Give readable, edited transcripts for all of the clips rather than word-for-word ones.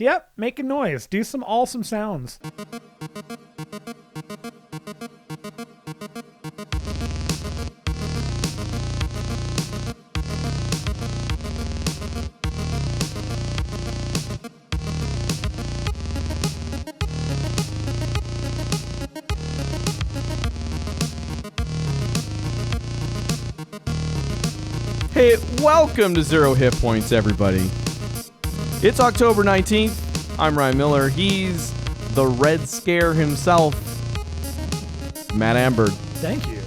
Yep, make a noise. Do some awesome sounds. Hey, welcome to Zero Hit Points, everybody. It's October 19th. I'm Ryan Miller. He's the Red Scare himself, Matt Amberg. Thank you.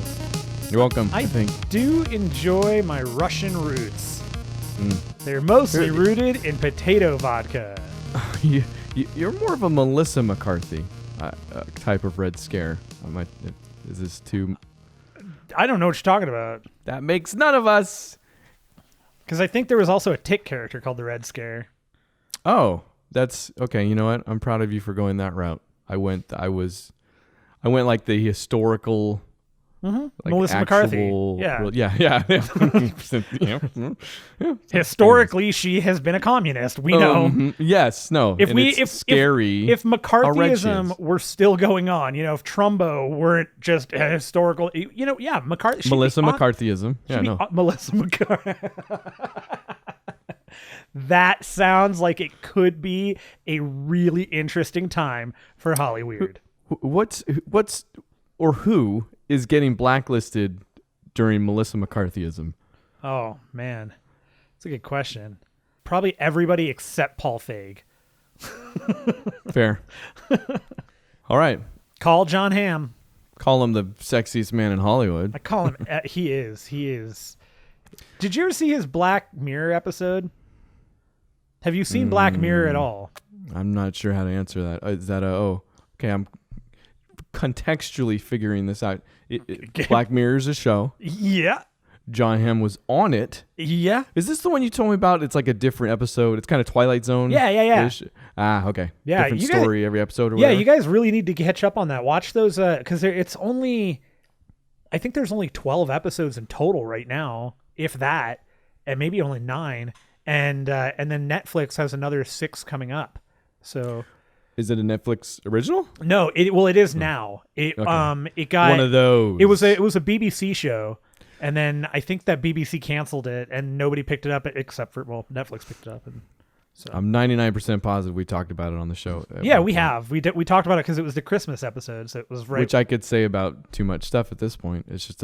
You're welcome. I do enjoy my Russian roots. They're mostly rooted in potato vodka. You're more of a Melissa McCarthy type of Red Scare. Is this too... I don't know what you're talking about. That makes none of us. Because I think there was also a Tick character called the Red Scare. Oh, that's okay. You know what? I'm proud of you for going that route. I went like the historical, like Melissa actual, McCarthy. Yeah. Historically, she has been a communist. We know. Yes. No. If scary. If McCarthyism were still going on, if Trumbo weren't just a historical, McCarthy. Melissa McCarthyism. Yeah. No. Melissa McCarthy. That sounds like it could be a really interesting time for Hollyweird. Who is getting blacklisted during Melissa McCarthyism? Oh, man. That's a good question. Probably everybody except Paul Feig. Fair. All right. Call John Hamm. Call him the sexiest man in Hollywood. I call him. He is. Did you ever see his Black Mirror episode? Have you seen Black Mirror at all? I'm not sure how to answer that. Is that okay, I'm contextually figuring this out. Black Mirror is a show. Yeah. John Hamm was on it. Yeah. Is this the one you told me about? It's like a different episode. It's kind of Twilight Zone. Yeah. Okay. Yeah. Different story every episode or whatever. Yeah, you guys really need to catch up on that. Watch those because it's only, I think there's only 12 episodes in total right now, if that, and maybe only 9. And then Netflix has another 6 coming up. So, is it a Netflix original? No, it is now. It got one of those. It was a BBC show, and then I think that BBC canceled it, and nobody picked it up except for Netflix picked it up, and so I'm 99% positive we talked about it on the show. Yeah, we have. We talked about it because it was the Christmas episode, so it was right. Which I could say about too much stuff at this point. It's just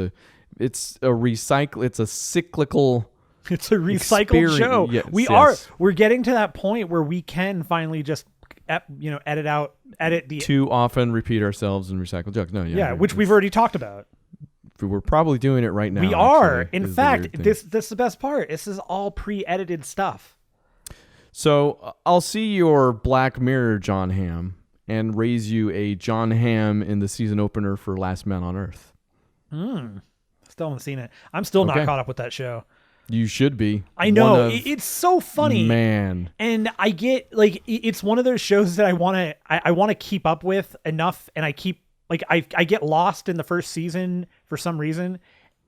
it's a cyclical. It's a recycled show. Yes, We're getting to that point where we can finally just, edit the too often repeat ourselves and recycle jokes. No, which we've already talked about. We're probably doing it right now. We are. In fact, this is the best part. This is all pre-edited stuff. So I'll see your Black Mirror John Hamm and raise you a John Hamm in the season opener for Last Man on Earth. Still haven't seen it. I'm still not caught up with that show. You should be. I know. It's so funny. Man. And I get, it's one of those shows that I want to keep up with enough, and I keep, I get lost in the first season for some reason,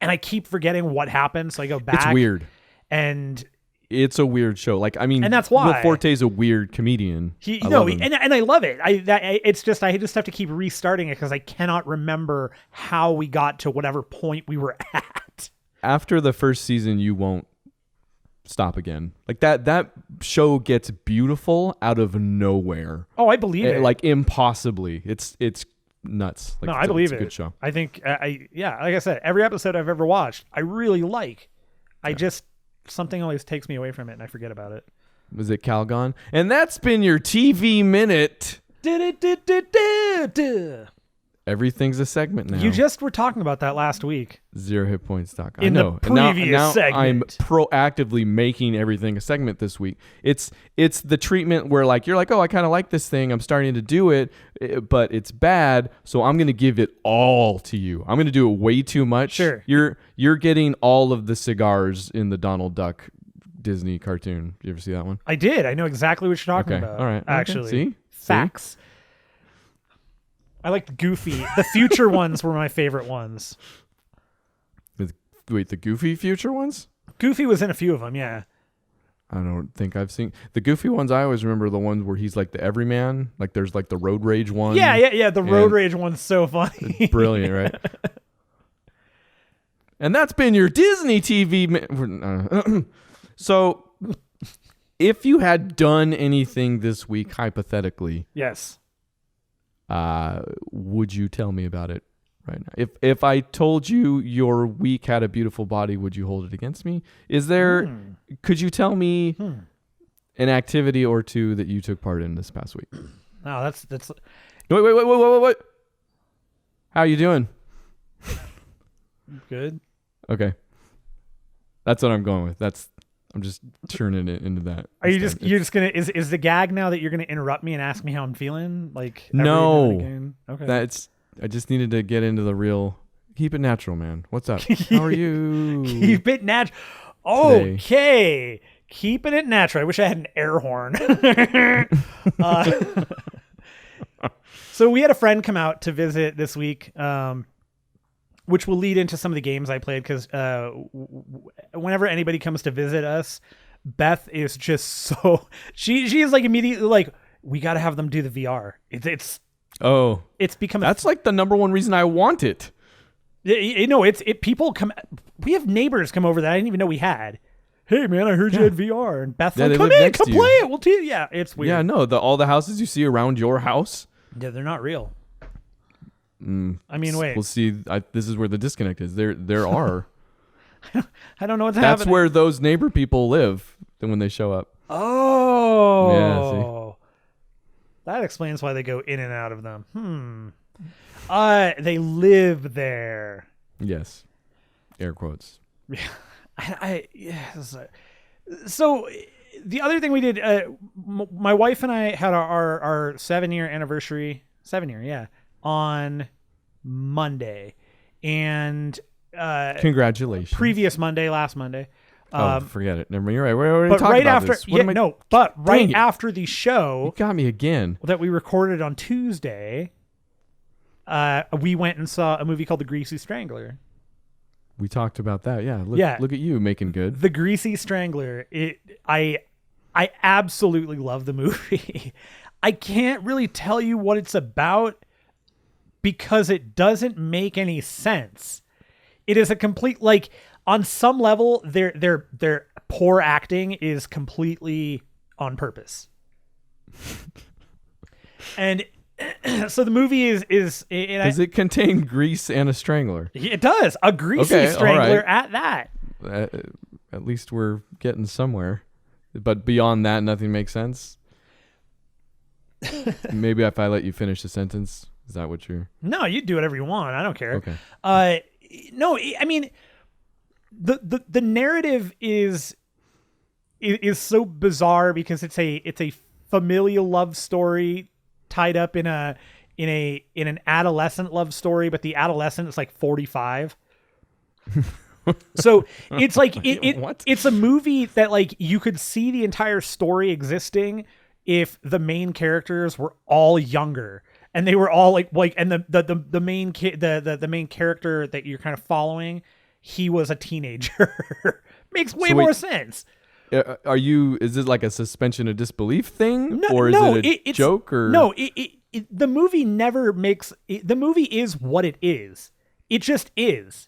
and I keep forgetting what happened, so I go back. It's weird. And it's a weird show. And that's why. Will Forte's a weird comedian. And I love it. It's just, I just have to keep restarting it because I cannot remember how we got to whatever point we were at. After the first season, you won't stop again. That show gets beautiful out of nowhere. Oh, I believe it. Impossibly. It's nuts. I believe it's it. A good show. I think, like I said, every episode I've ever watched, I really like. Something always takes me away from it and I forget about it. Was it Calgon? And that's been your TV Minute. Everything's a segment now. You just were talking about that last week. 0HITPoints.com. In the previous segment. I'm proactively making everything a segment this week. It's the treatment where you're like, oh, I kind of like this thing. I'm starting to do it, but it's bad. So I'm going to give it all to you. I'm going to do it way too much. Sure. You're getting all of the cigars in the Donald Duck Disney cartoon. Did you ever see that one? I did. I know exactly what you're talking about. All right. Actually. See? Facts. I liked Goofy. The future ones were my favorite ones. Wait, the Goofy future ones? Goofy was in a few of them, yeah. I don't think I've seen the goofy ones. I always remember the ones where he's like the everyman. Like there's like the road rage one. Yeah. The road rage one's so funny. Brilliant, right? And that's been your Disney TV. So, if you had done anything this week, hypothetically, yes, would you tell me about it right now? If I told you your week had a beautiful body, would you hold it against me? Is there? Could you tell me an activity or two that you took part in this past week? No, that's. Wait. How you doing? Good. Okay. That's what I'm going with. I'm just turning it into that. Are you're just gonna is the gag now that you're gonna interrupt me and ask me how I'm feeling? Like no. Okay. I just needed to get into the real. Keep it natural, man. What's up? How are you? Keep it natural. Okay. Keeping it natural. I wish I had an air horn. So we had a friend come out to visit this week, which will lead into some of the games I played because whenever anybody comes to visit us, Beth is just so she is like immediately like, we got to have them do the VR. It's become that's like the number one reason I want it. People come. We have neighbors come over that I didn't even know we had. Hey man, I heard you had VR, and Beth's like, come in, come play it. We'll tell you. Yeah, it's weird. Yeah, no, all the houses you see around your house. Yeah, they're not real. I mean, wait. We'll see. This is where the disconnect is. There are. I don't know what's happening. That's where those neighbor people live when they show up. Oh. Yeah, see? That explains why they go in and out of them. They live there. Yes. Air quotes. So the other thing we did, my wife and I had our 7-year anniversary. 7-year, yeah. On Monday, and congratulations. Previous Monday, last Monday. Forget it. Never mind. You're right. We're already but talking right about after, this. After the show, you got me again. That we recorded on Tuesday, we went and saw a movie called The Greasy Strangler. We talked about that. Yeah. Look at you making good. The Greasy Strangler. I absolutely love the movie. I can't really tell you what it's about, because it doesn't make any sense. It is a complete, like, on some level, their poor acting is completely on purpose. And so the movie is does it contain grease and a strangler? It does. A greasy strangler at that. At least we're getting somewhere. But beyond that, nothing makes sense. Maybe if I let you finish the sentence. Is that what you're... No, you do whatever you want. I don't care. Okay. No, I mean, the narrative is so bizarre because it's a familial love story tied up in an adolescent love story, but the adolescent is like 45. So it's like it's a movie that, like, you could see the entire story existing if the main characters were all younger. And they were all like, and the main the main character that you're kind of following, he was a teenager. Makes way more sense. Is it like a suspension of disbelief thing, or is it a joke? Or no, the movie never makes the movie is what it is. It just is.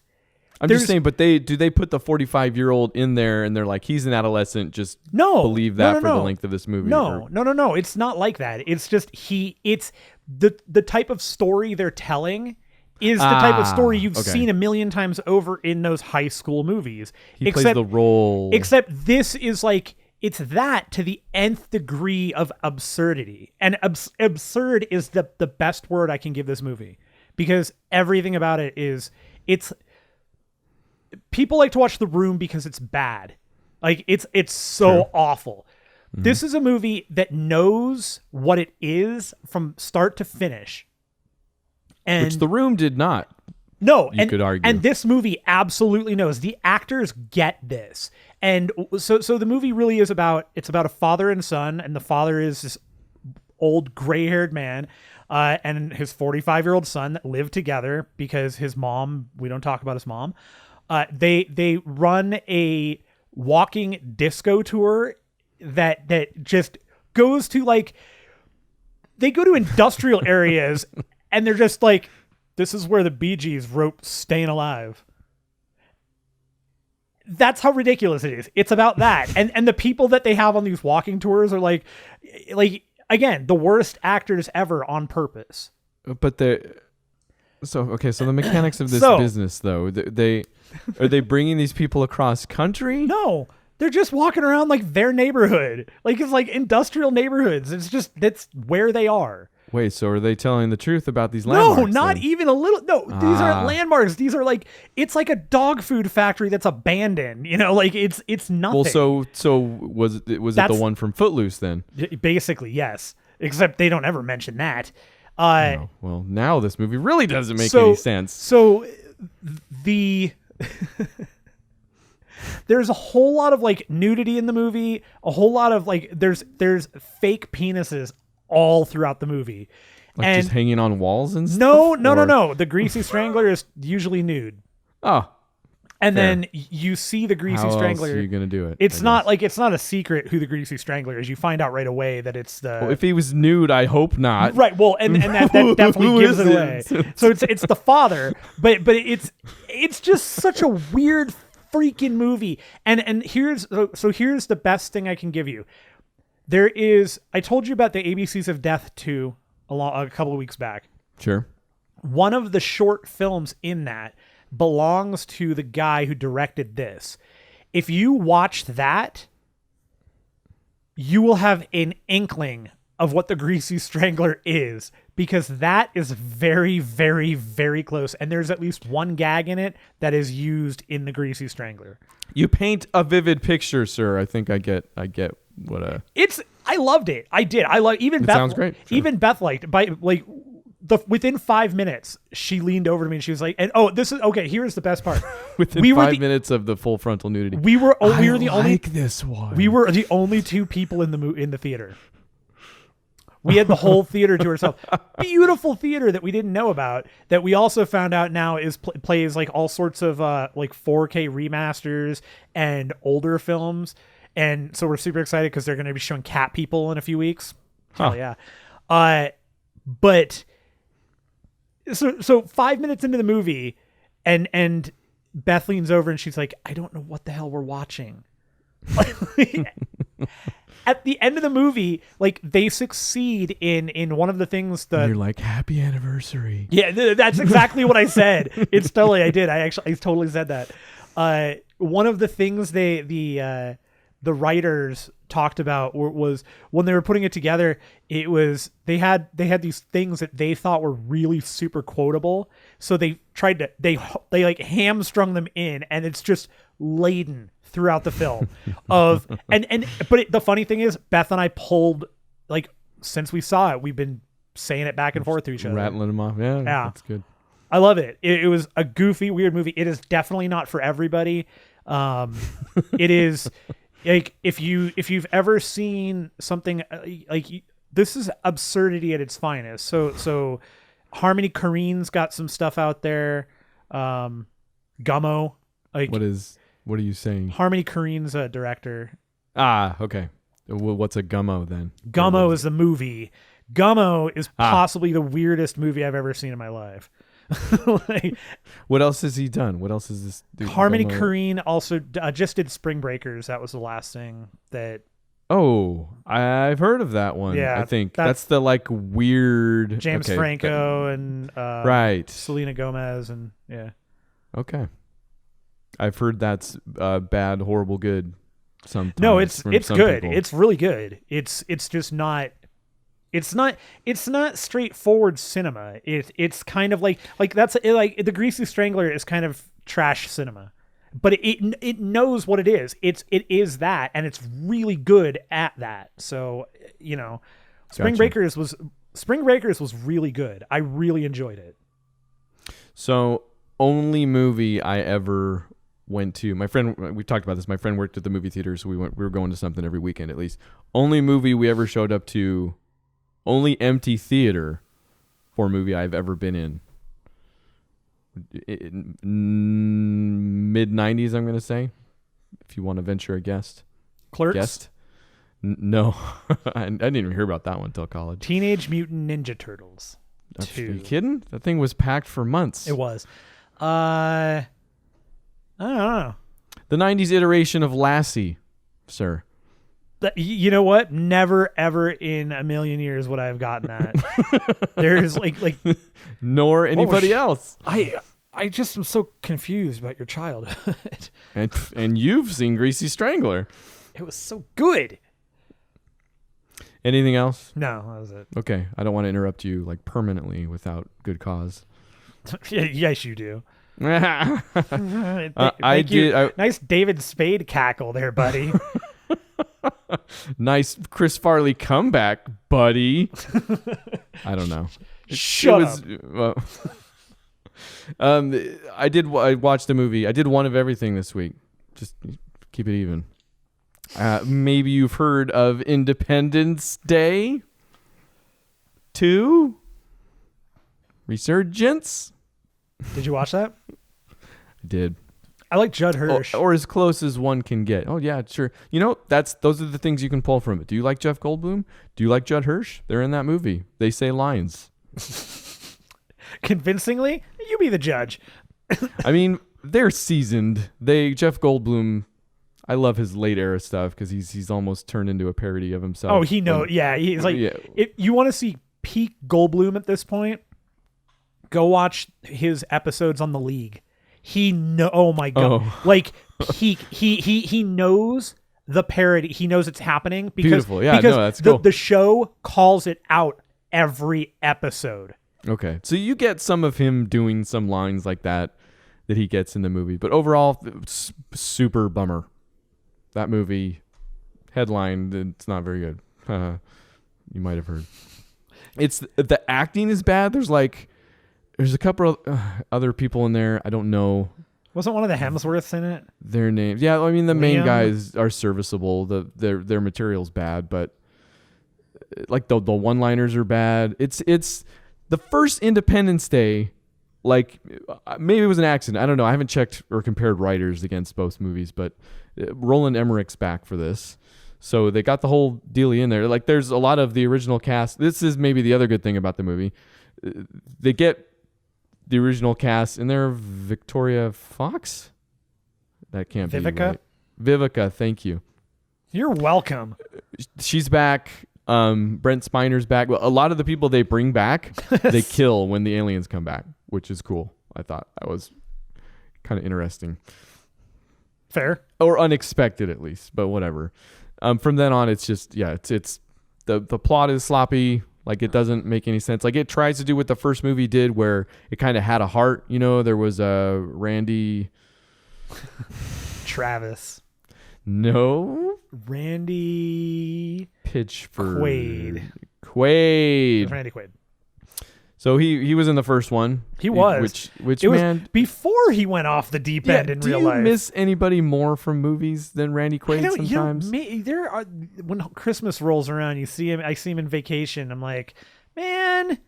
I'm just saying, but do they put the 45-year-old in there and they're like, he's an adolescent, just believe that for the length of this movie? No. It's not like that. It's just it's the type of story they're telling is the type of story you've seen a million times over in those high school movies. He plays the role. Except this is like, it's that to the nth degree of absurdity. And absurd is the best word I can give this movie, because everything about it it's people like to watch The Room because it's bad. Like it's so awful. Mm-hmm. This is a movie that knows what it is from start to finish. And which The Room did not. No, you could argue. And this movie absolutely knows. The actors get this. And so the movie really is about a father and son, and the father is this old gray-haired man and his 45-year-old son that live together because his mom, we don't talk about his mom. They run a walking disco tour that just goes to like, they go to industrial areas and they're just like, this is where the Bee Gees wrote Staying Alive. That's how ridiculous it is. It's about that. And the people that they have on these walking tours are like again, the worst actors ever on purpose. But so the mechanics of this business though, are they bringing these people across country? No, they're just walking around like their neighborhood. Like it's like industrial neighborhoods. That's where they are. Wait, so are they telling the truth about these landmarks? No, not then? even a little. No, these aren't landmarks. These are like, it's like a dog food factory that's abandoned. You know, like it's nothing. Well, so was it the one from Footloose then? Basically, yes. Except they don't ever mention that. No. Well, now this movie really doesn't make any sense. So there's a whole lot of like nudity in the movie. A whole lot of like there's fake penises all throughout the movie. Like just hanging on walls and stuff? No. The Greasy Strangler is usually nude. Oh. And fair. then you see the Greasy Strangler. How else are you going to do it? It's not a secret who the Greasy Strangler is. You find out right away that it's the... Well, if he was nude, I hope not. Right. Well, and that definitely gives it away. So it's the father, but it's just such a weird freaking movie. And here's the best thing I can give you. I told you about the ABCs of Death 2 a couple of weeks back. Sure. One of the short films in that belongs to the guy who directed this. If you watch that, you will have an inkling of what the Greasy Strangler is, because that is very, very, very close. And there's at least one gag in it that is used in the Greasy Strangler. You paint a vivid picture, sir. I think I get what a... I loved it. I did. I love even Beth. Sounds great. Sure. Even Beth liked within 5 minutes, she leaned over to me and she was like, this is okay. Here's the best part. Within 5 minutes of the full frontal nudity. We were the only this one. We were the only two people in the theater. We had the whole theater to ourselves. Beautiful theater that we didn't know about, that we also found out now plays like all sorts of like 4K remasters and older films. And so we're super excited because they're going to be showing Cat People in a few weeks. Hell yeah. But so 5 minutes into the movie and Beth leans over and she's like, I don't know what the hell we're watching. At the end of the movie, like they succeed in one of the things that you're like, happy anniversary. Yeah, that's exactly what I said. It's totally, I did. I totally said that. One of the things the writers talked about was when they were putting it together, it was they had these things that they thought were really super quotable, so they tried to they like hamstrung them in, and it's just laden throughout the film of but the funny thing is, Beth and I pulled, like, since we saw it, we've been saying it back and forth to each other, rattling them off. Yeah, that's good. I love it. It was a goofy, weird movie. It is definitely not for everybody. It is like if you've ever seen something like this is absurdity at its finest. So Harmony Korine's got some stuff out there. Gummo, like what are you saying? Harmony Korine's a director. Okay. Well, what's a Gummo then? Gummo is the movie. Gummo is possibly the weirdest movie I've ever seen in my life. Like, what else has he done? What else is this dude? Harmony Korine also just did Spring Breakers. That was the last thing that... Oh, I've heard of that one. Yeah, I think that's the like weird James Franco and right, Selena Gomez and yeah. Okay, I've heard that's bad, horrible, good. Sometimes. No, it's good. People. It's really good. It's just not. It's not straightforward cinema. It's kind of like that's like the Greasy Strangler is kind of trash cinema. But it knows what it is. It is that, and it's really good at that. So, you know, Spring Breakers was really good. I really enjoyed it. So, only movie I ever went to. My friend, we talked about this. My friend worked at the movie theater, so we were going to something every weekend at least. Only movie we ever showed up to. Only empty theater for a movie I've ever been in. Mid-90s, I'm going to say, if you want to venture a guess. Clerks? No, I didn't even hear about that one until college. Teenage Mutant Ninja Turtles. Are you kidding? That thing was packed for months. It was. I don't know. The 90s iteration of Lassie, sir. You know what? Never, ever in a million years would I have gotten that. There's like nor anybody else. I just am so confused about your childhood. And you've seen Greasy Strangler. It was so good. Anything else? No, that was it. Okay, I don't want to interrupt you like permanently without good cause. Yes, you do. I did. Nice David Spade cackle there, buddy. Nice Chris Farley comeback, buddy. I don't know. Shut up. I watched the movie. I did one of everything this week. Just keep it even. Maybe you've heard of Independence Day 2? Resurgence? Did you watch that? I did. I like Judd Hirsch. Or as close as one can get. Oh, yeah, sure. You know, those are the things you can pull from it. Do you like Jeff Goldblum? Do you like Judd Hirsch? They're in that movie. They say lines. Convincingly? You be the judge. I mean, they're seasoned. Jeff Goldblum, I love his late era stuff because he's almost turned into a parody of himself. Oh, he knows. Yeah, he's like, if you want to see peak Goldblum at this point, go watch his episodes on The League. Oh my God. Oh. Like he knows the parody. He knows it's happening because, beautiful. Yeah, because no, that's cool. The show calls it out every episode. Okay. So you get some of him doing some lines like that he gets in the movie. But overall, super bummer. That movie, headline, it's not very good. You might have heard. The acting is bad. There's a couple of other people in there. I don't know. Wasn't one of the Hemsworths in it? Their names. Yeah, I mean, the main Liam? guys are serviceable. Their material's bad, but like the one-liners are bad. It's the first Independence Day. Like maybe it was an accident. I don't know. I haven't checked or compared writers against both movies, but Roland Emmerich's back for this. So they got the whole dealie in there. Like there's a lot of the original cast. This is maybe the other good thing about the movie. They get the original cast in there. Victoria Fox? That can't be right. Vivica, thank you. You're welcome. She's back. Brent Spiner's back. Well, a lot of the people they bring back, they kill when the aliens come back, which is cool. I thought that was kind of interesting. Fair. Or unexpected at least, but whatever. From then on, it's just, it's the plot is sloppy. Like it doesn't make any sense. Like it tries to do what the first movie did where it kind of had a heart. You know, there was a Randy. Travis. No. Randy. Pitchford. Quaid. Randy Quaid. So he was in the first one. He was. Which it man. Was before he went off the deep end in real life. Do you miss anybody more from movies than Randy Quaid sometimes? There are, when Christmas rolls around, I see him in Vacation. I'm like, man,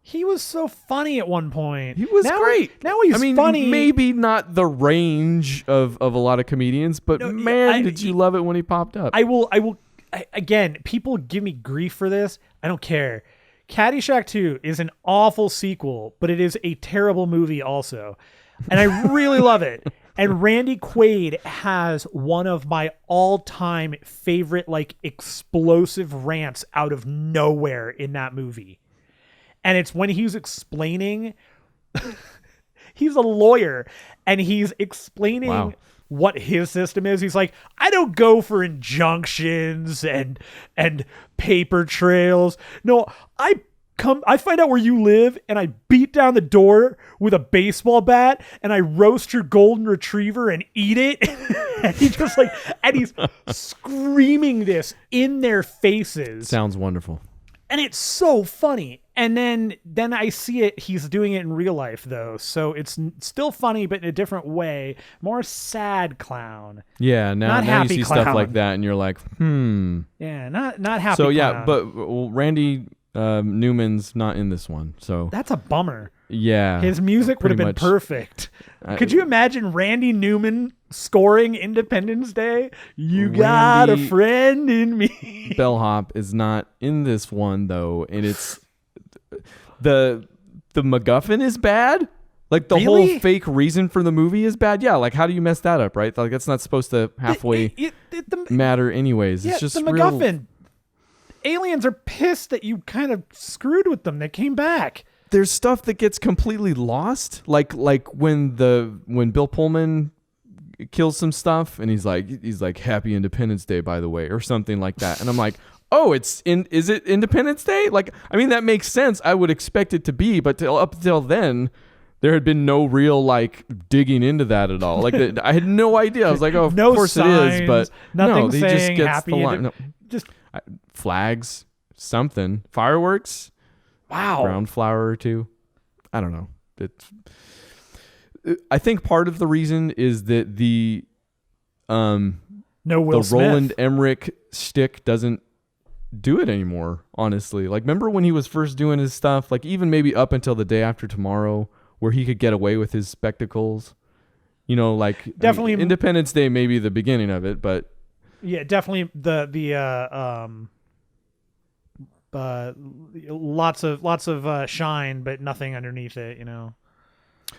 he was so funny at one point. He was great. Now he's funny. Maybe not the range of a lot of comedians, but did you love it when he popped up? I will. Again, people give me grief for this. I don't care. Caddyshack 2 is an awful sequel, but it is a terrible movie also. And I really love it. And Randy Quaid has one of my all-time favorite, like, explosive rants out of nowhere in that movie. And it's when he's explaining... he's a lawyer, and he's explaining... what his system is. He's like, I don't go for injunctions and paper trails. No, I find out where you live and I beat down the door with a baseball bat and I roast your golden retriever and eat it. And he's screaming this in their faces. Sounds wonderful. And it's so funny. And then I see it. He's doing it in real life, though. So it's still funny, but in a different way. More sad clown. Yeah, now you see clown. stuff like that, and you're like, Yeah, not happy so, clown. yeah, but Randy Newman's not in this one. So that's a bummer. Yeah. His music would have been much. perfect. Could you imagine Randy Newman scoring Independence Day? You got a friend in me. Bellhop is not in this one though, and it's the MacGuffin is bad. Like the whole fake reason for the movie is bad. Yeah, like how do you mess that up, right? Like that's not supposed to halfway matter anyways. Yeah, it's just the MacGuffin. Aliens are pissed that you kind of screwed with them. They came back. There's stuff that gets completely lost. Like when Bill Pullman kills some stuff and he's like Happy Independence Day, by the way, or something like that. And I'm like, oh, is it Independence Day? Like, I mean, that makes sense. I would expect it to be, but up until then, there had been no real like digging into that at all. Like I had no idea. I was like, oh, of course signs, it is, but nothing no, they saying just get happy the line. No. Just flags, something, fireworks. Wow. Ground flower or two. I don't know. I think part of the reason is that the Roland Emmerich shtick doesn't do it anymore, honestly. Like, remember when he was first doing his stuff, like even maybe up until The Day After Tomorrow, where he could get away with his spectacles? You know, like definitely Independence Day may be the beginning of it, but yeah, definitely lots of shine, but nothing underneath it, you know.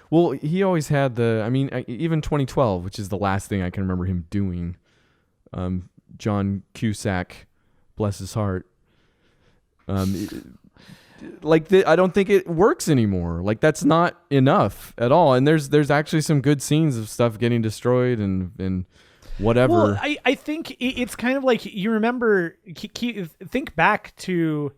Well, he always had even 2012, which is the last thing I can remember him doing. John Cusack, bless his heart. I don't think it works anymore. Like that's not enough at all. And there's actually some good scenes of stuff getting destroyed and whatever. Well, I think it's kind of like, you remember, think back to,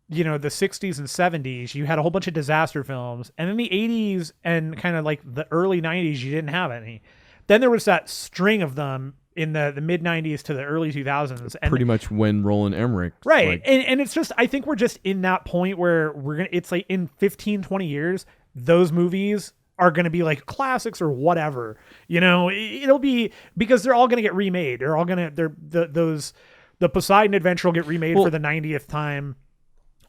you know, the 60s and 70s. You had a whole bunch of disaster films, and in the 80s and kind of like the early 90s, you didn't have any. Then there was that string of them in the mid 90s to the early 2000s. And pretty much when Roland Emmerich. Right. Like, and it's just, I think we're just in that point where it's like in 15, 20 years, those movies are going to be like classics or whatever, you know. It'll be because they're all going to get remade. They're all going to, the Poseidon Adventure will get remade for the 90th time.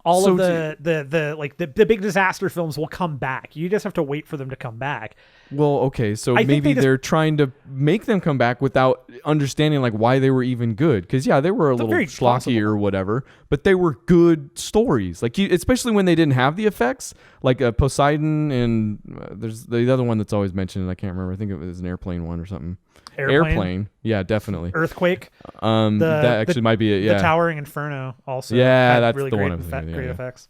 All of the big disaster films will come back. You just have to wait for them to come back. Well, okay, so maybe they're trying to make them come back without understanding like why they were even good. Because yeah, they were a little schlocky or whatever, but they were good stories. Like especially when they didn't have the effects, like Poseidon and there's the other one that's always mentioned. And I can't remember. I think it was an airplane one or something. Airplane. Yeah, definitely. Earthquake. That actually might be it. Yeah. The Towering Inferno also. Yeah, that's really the great one. Great effects.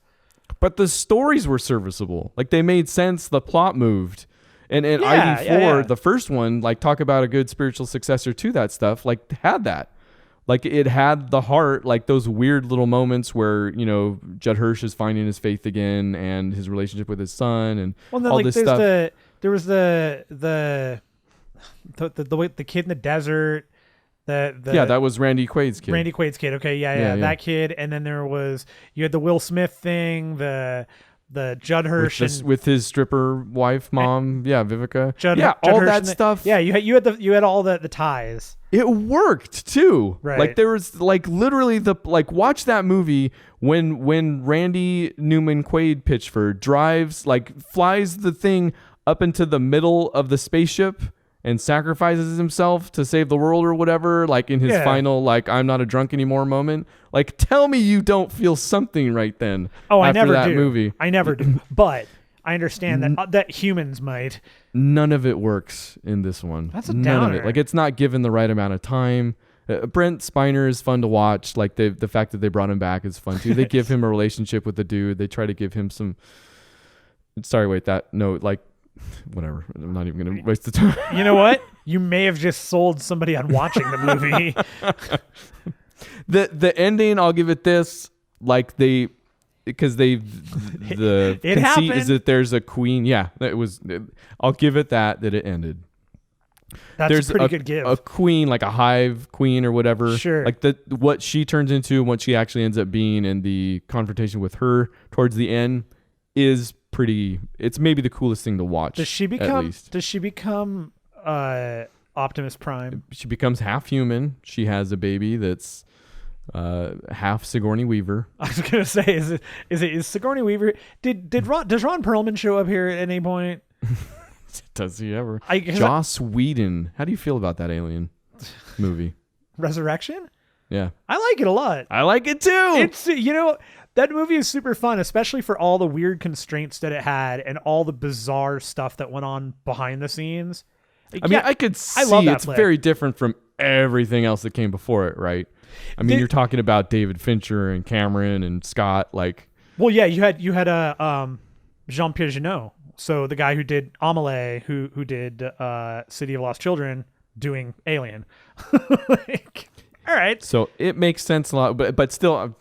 But the stories were serviceable. Like they made sense. The plot moved. And ID4, the first one, like talk about a good spiritual successor to that stuff, like had that. Like it had the heart, like those weird little moments where, you know, Judd Hirsch is finding his faith again and his relationship with his son and all this stuff. There was the kid in the desert. That was Randy Quaid's kid. Randy Quaid's kid. Okay, yeah, that kid. And then you had the Will Smith thing, the Judd Hirsch with his stripper wife, mom, Vivica. Judd all Hirsch that stuff. Yeah, you had all the ties. It worked too. Right. Like there was like literally watch that movie when Randy Newman Quaid Pitchford flies the thing up into the middle of the spaceship and sacrifices himself to save the world or whatever, like in his final, like, I'm not a drunk anymore moment. Like, tell me you don't feel something right then. Oh, I never that do. Movie. I never do. But I understand that humans might. None of it works in this one. That's a None downer. of it. Like, it's not given the right amount of time. Brent Spiner is fun to watch. Like, the fact that they brought him back is fun, too. They give him a relationship with the dude. They try to give him some... Sorry, wait, whatever. I'm not even going to waste the time. You know what? You may have just sold somebody on watching the movie. The ending, I'll give it this. Like the conceit is that there's a queen. Yeah, I'll give it that it ended. There's a pretty good give. A queen, like a hive queen or whatever. Sure. Like what she turns into and what she actually ends up being, and the confrontation with her towards the end is pretty. It's maybe the coolest thing to watch. Does she become? At least. Does she become Optimus Prime? She becomes half human. She has a baby that's half Sigourney Weaver. I was gonna say, is Sigourney Weaver? Does Ron Perlman show up here at any point? Does he ever? Joss Whedon. How do you feel about that Alien movie? Resurrection? Yeah. I like it a lot. I like it too. It's, that movie is super fun, especially for all the weird constraints that it had and all the bizarre stuff that went on behind the scenes. I mean, I could see it's very different from everything else that came before it, right? I mean, you're talking about David Fincher and Cameron and Scott, like. Well, yeah, you had Jean-Pierre Jeunet, so the guy who did Amelie, who did City of Lost Children, doing Alien. All right. So it makes sense a lot, but still,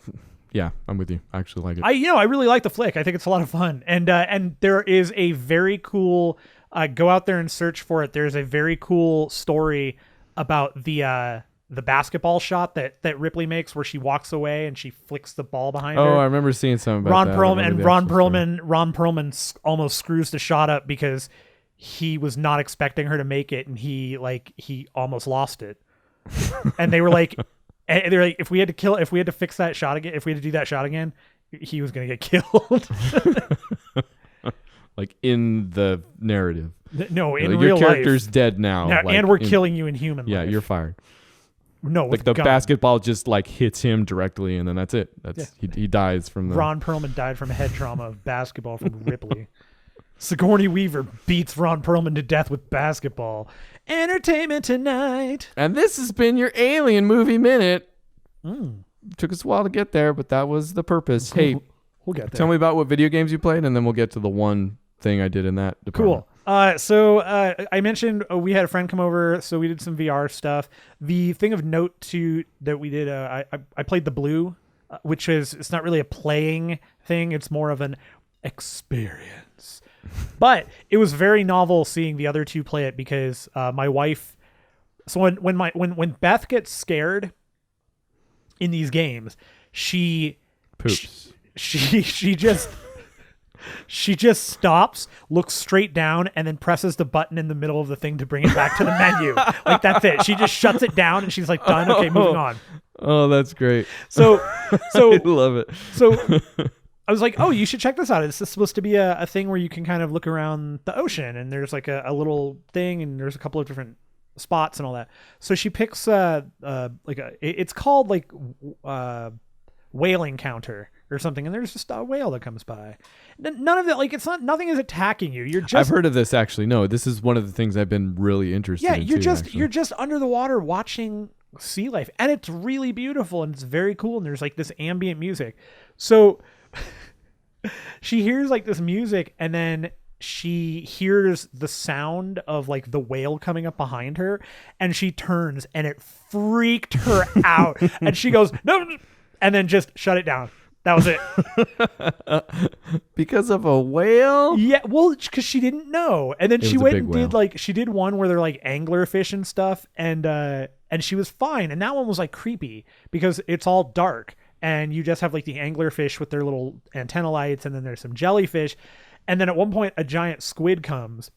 yeah, I'm with you. I actually like it. I really like the flick. I think it's a lot of fun, and there is a very cool. Go out there and search for it. There's a very cool story about the basketball shot that Ripley makes, where she walks away and she flicks the ball behind her. Oh, I remember seeing something about that. Ron Perlman almost screws the shot up because he was not expecting her to make it, and he almost lost it. And they're like, if we had to fix that shot again, if we had to do that shot again, he was going to get killed. Like in the narrative. No, in like real life. Your character's dead now. Like and we're killing you in human life. Yeah, you're fired. No, like the basketball just like hits him directly, and then that's it. He dies from the. Ron Perlman died from a head trauma of basketball from Ripley. Sigourney Weaver beats Ron Perlman to death with basketball. Entertainment Tonight. And this has been your Alien Movie Minute. Took us a while to get there, but that was the purpose. Hey, we'll get there. Tell me about what video games you played, and then we'll get to the one thing I did in that department. Cool. So I mentioned we had a friend come over, so we did some VR stuff. The thing of note that we did, I played the Blue, which it's not really a playing thing. It's more of an experience. But it was very novel seeing the other two play it because my wife. So when Beth gets scared in these games, she poops. She just stops, looks straight down, and then presses the button in the middle of the thing to bring it back to the menu. Like that's it. She just shuts it down and she's like, done. Okay, moving on. Oh, that's great. So I love it. So I was like, oh, you should check this out. This is supposed to be a thing where you can kind of look around the ocean, and there's like a little thing, and there's a couple of different spots and all that. So she picks it's called like whaling counter or something, and there's just a whale that comes by. None of that, like nothing is attacking you. You're just. I've heard of this actually. No, this is one of the things I've been really interested in. Yeah, you're just under the water watching sea life, and it's really beautiful and it's very cool. And there's like this ambient music. So she hears like this music, and then she hears the sound of like the whale coming up behind her, and she turns, and it freaked her out, and she goes no, and then just shut it down. That was it. Because of a whale? Yeah, well, because she didn't know. And then she went and did she did one where they're like anglerfish and stuff, and she was fine. And that one was like creepy because it's all dark, and you just have like the anglerfish with their little antenna lights, and then there's some jellyfish. And then at one point a giant squid comes.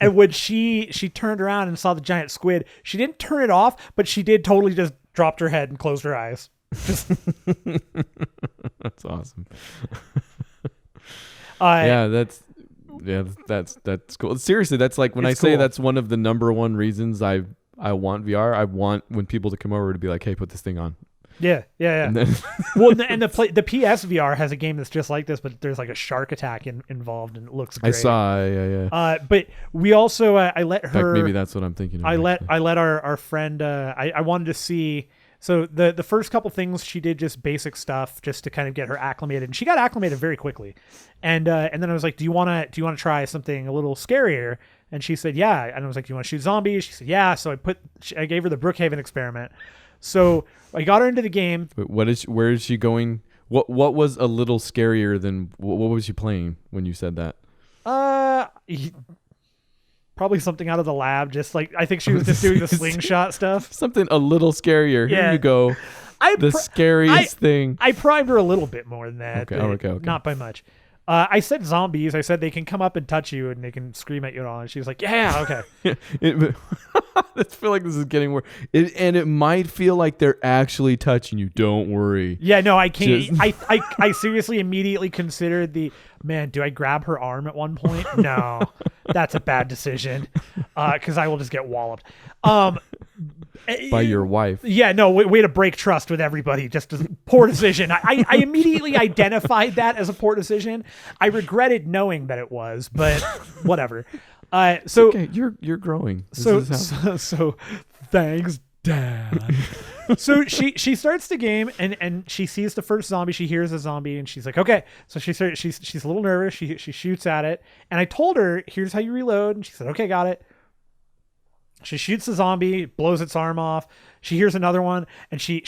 And when she turned around and saw the giant squid, she didn't turn it off, but she did totally just dropped her head and closed her eyes. That's awesome. That's cool. Seriously, that's like when I say that's one of the number one reasons I want VR. I want when people to come over to be like, hey, put this thing on. Yeah. And then well, and the PSVR has a game that's just like this, but there's like a shark attack involved, and it looks great. I saw, yeah. But we also I let her. In fact, maybe that's what I'm thinking of. I let our friend. I wanted to see. So the first couple things she did just basic stuff just to kind of get her acclimated, and she got acclimated very quickly. And then I was like, do you want to try something a little scarier? And she said, yeah. And I was like, do you want to shoot zombies? She said, yeah. So I gave her the Brookhaven experiment. So I got her into the game. Wait, where is she going? What was a little scarier than what was she playing when you said that? Probably something out of the lab. Just like, I think she was just doing the slingshot stuff. Something a little scarier. Here you go. Scariest thing. I primed her a little bit more than that. Okay. Not by much. I said zombies. I said they can come up and touch you and they can scream at you and all. And she was like, yeah, okay. I feel like this is getting worse. And it might feel like they're actually touching you. Don't worry. Yeah, no, I can't. I seriously immediately considered do I grab her arm at one point? No, that's a bad decision because I will just get walloped. By your wife. Yeah, no, way to break trust with everybody. Just a poor decision. I immediately identified that as a poor decision. I regretted knowing that it was, but whatever. So okay, you're growing. So thanks, Dad. So she starts the game and she sees the first zombie. She hears a zombie and she's like, okay. So she's a little nervous. She shoots at it, and I told her, here's how you reload. And she said, okay, got it. She shoots the zombie, blows its arm off. She hears another one, and she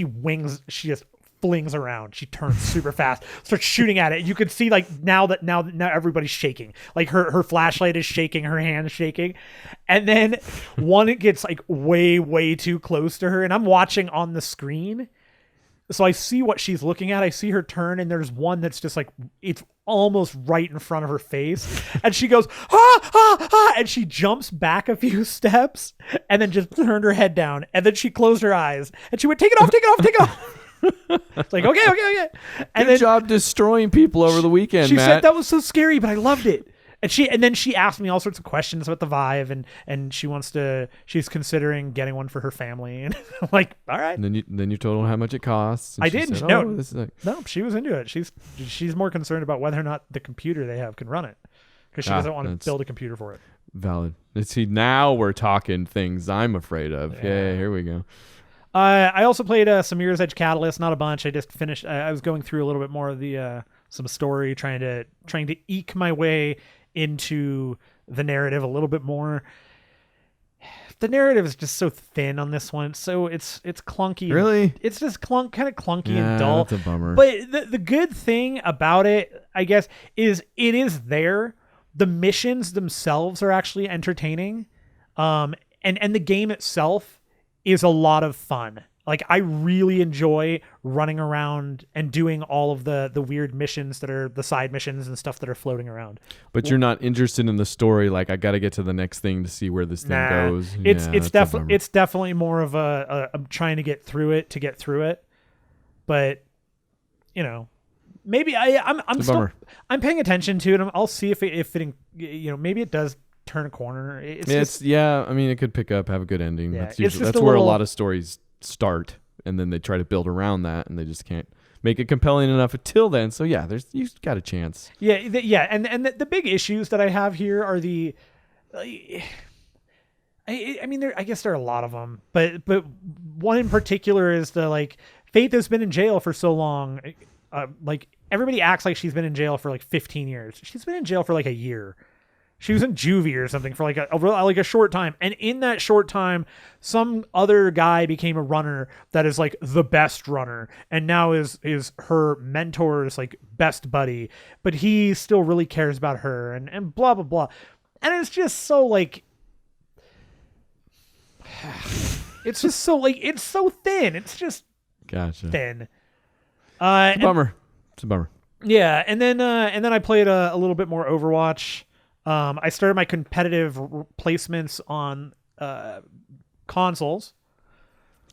wings. She just flings around. She turns super fast, starts shooting at it. You can see like now everybody's shaking. Like her flashlight is shaking, her hand is shaking, and then one it gets like way too close to her, and I'm watching on the screen. So I see what she's looking at. I see her turn, and there's one that's just like, it's almost right in front of her face. And she goes, and she jumps back a few steps and then just turned her head down. And then she closed her eyes and she went, take it off. It's like, okay. And Good job destroying people over the weekend, Matt. She said that was so scary, but I loved it. And then she asked me all sorts of questions about the Vive, and she's considering getting one for her family, and I'm like, all right. And then you told her how much it costs. I didn't. No, she was into it. She's more concerned about whether or not the computer they have can run it, because she doesn't want to build a computer for it. Valid. See, now we're talking things I'm afraid of. Yeah, here we go. I also played some Mirror's Edge Catalyst, not a bunch. I just finished. I was going through a little bit more of the some story, trying to eke my way into the narrative a little bit more. The narrative is just so thin on this one, so it's clunky. Really? It's just kind of clunky and dull. That's a bummer. But the good thing about it, I guess, is it is there. The missions themselves are actually entertaining, and the game itself is a lot of fun. Like, I really enjoy running around and doing all of the weird missions that are the side missions and stuff that are floating around. But you're not interested in the story. Like, I got to get to the next thing to see where this thing goes. It's definitely more of I'm trying to get through it. But, maybe I'm paying attention to it. I'll see if it maybe it does turn a corner. I mean, it could pick up, have a good ending. Yeah, that's where a lot of stories start, and then they try to build around that, and they just can't make it compelling enough until then. So yeah, you've got a chance. And the big issues that I have here are I guess there are a lot of them, but one in particular is the Faith has been in jail for so long. Everybody acts like she's been in jail for 15 years. She's been in jail for a year. She was in juvie or something for a short time. And in that short time, some other guy became a runner that is the best runner. And now is her mentor's best buddy. But he still really cares about her and blah, blah, blah. And it's just so it's just so it's so thin. It's just thin. It's a bummer. It's a bummer. Yeah. And then I played a little bit more Overwatch. I started my competitive placements on consoles.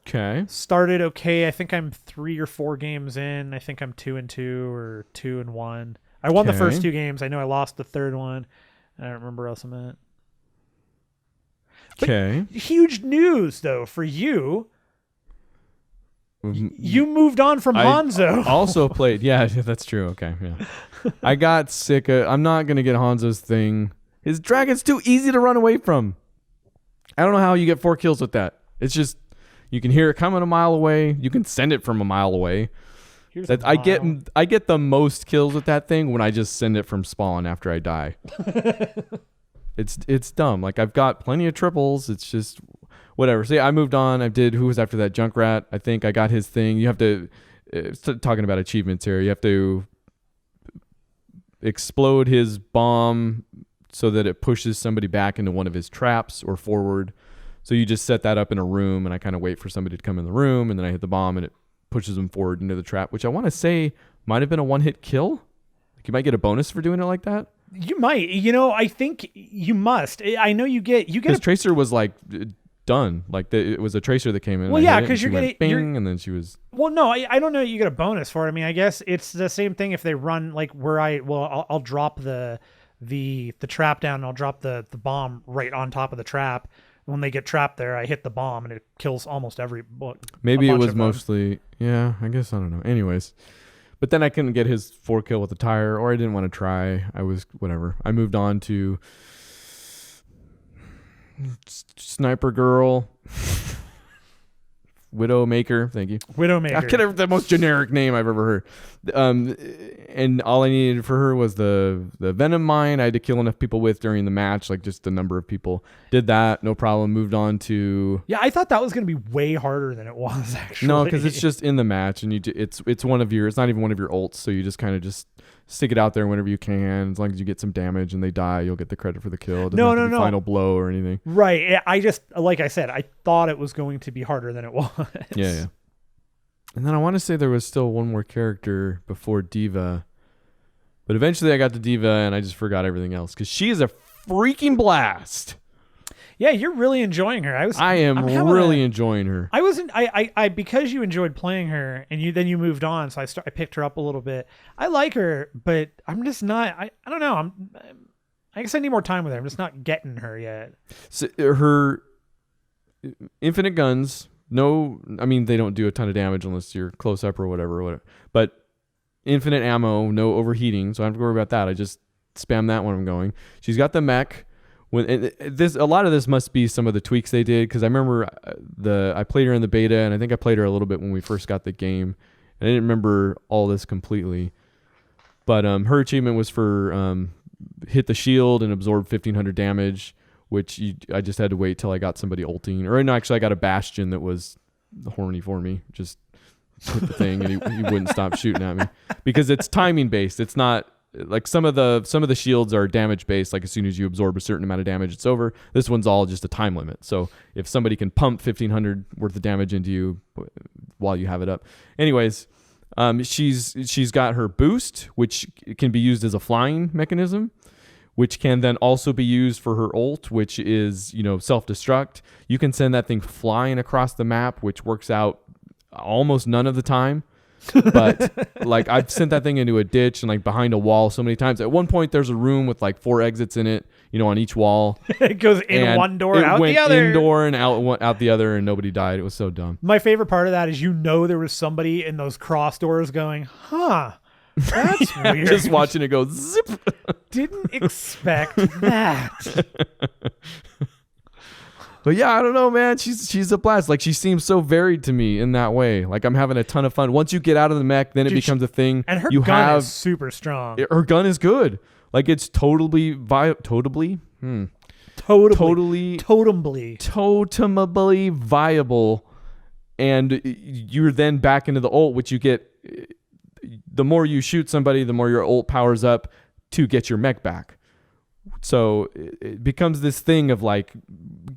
Okay. Started okay. I think I'm 3 or 4 games in. I think I'm 2-2 or 2-1. I won the first 2 games. I know I lost the third one. I don't remember where else I'm at. Okay. Huge news though for you. You moved on from Hanzo. I also played. Yeah, that's true. Okay, yeah. I got sick of... I'm not going to get Hanzo's thing. His dragon's too easy to run away from. I don't know how you get 4 kills with that. It's just... You can hear it coming a mile away. You can send it from a mile away. I get the most kills with that thing when I just send it from spawn after I die. It's dumb. I've got plenty of triples. It's just... Whatever. See, I moved on. Who was after that? Junkrat. I think I got his thing. You have to, talking about achievements here, you have to explode his bomb so that it pushes somebody back into one of his traps or forward. So you just set that up in a room, and I kind of wait for somebody to come in the room, and then I hit the bomb, and it pushes them forward into the trap, which I want to say might have been a one-hit kill. You might get a bonus for doing it like that. You might. I think you must. I know you get Because Tracer was like done. Like it was a Tracer that came in. Well, yeah, because you're getting bing, and then she was. Well, no, I don't know. You get a bonus for it. I mean, I guess it's the same thing if they run like where I'll drop the trap down. And I'll drop the bomb right on top of the trap. When they get trapped there, I hit the bomb and it kills almost every. Maybe it was mostly. Yeah, I guess I don't know. Anyways. But then I couldn't get his 4-kill with the tire, or I didn't want to try. I was whatever. I moved on to Sniper Girl, Widowmaker. Thank you. Widowmaker. I could have the most generic name I've ever heard. And all I needed for her was the Venom Mine. I had to kill enough people with during the match, like just the number of people. Did that, no problem. Moved on to. Yeah, I thought that was going to be way harder than it was actually. No, because it's just in the match, and it's one of your. It's not even one of your ults, so you just kind of just stick it out there whenever you can. As long as you get some damage and they die, you'll get the credit for the kill. It doesn't have to be final blow or anything. Right. I just, like I said, I thought it was going to be harder than it was. Yeah. And then I want to say there was still one more character before D.Va. But eventually I got to D.Va and I just forgot everything else. Because she is a freaking blast. Yeah, you're really enjoying her. I am really enjoying her. I wasn't. I because you enjoyed playing her and you moved on, so I picked her up a little bit. I like her, but I'm just not. I don't know. I guess I need more time with her. I'm just not getting her yet. So her infinite guns. No, I mean they don't do a ton of damage unless you're close up or whatever. But infinite ammo, no overheating, so I don't have to worry about that. I just spam that when I'm going. She's got the mech. A lot of this must be some of the tweaks they did, because I remember I played her in the beta, and I think I played her a little bit when we first got the game, and I didn't remember all this completely. But her achievement was for hit the shield and absorb 1,500 damage, which I just had to wait till I got somebody ulting. Or no, actually I got a Bastion that was horny for me. Just hit the thing and he wouldn't stop shooting at me, because it's timing based. It's not like some of the shields are damage based. Like as soon as you absorb a certain amount of damage, it's over. This one's all just a time limit. So if somebody can pump 1,500 worth of damage into you while you have it up. Anyways, she's got her boost, which can be used as a flying mechanism, which can then also be used for her ult, which is, self-destruct. You can send that thing flying across the map, which works out almost none of the time. But like I've sent that thing into a ditch and like behind a wall so many times. At one point there's a room with like 4 exits in it, on each wall. It goes in one door, out the other. Indoor and out the other, and nobody died. It was so dumb. My favorite part of that is there was somebody in those cross doors going, that's weird. Just watching it go zip. Didn't expect that. But yeah, I don't know, man. She's a blast. Like she seems so varied to me in that way. Like I'm having a ton of fun. Once you get out of the mech, then it becomes a thing. And her gun is super strong. Her gun is good. Like it's totemably viable. And you're then back into the ult, which you get. The more you shoot somebody, the more your ult powers up to get your mech back. So it becomes this thing of like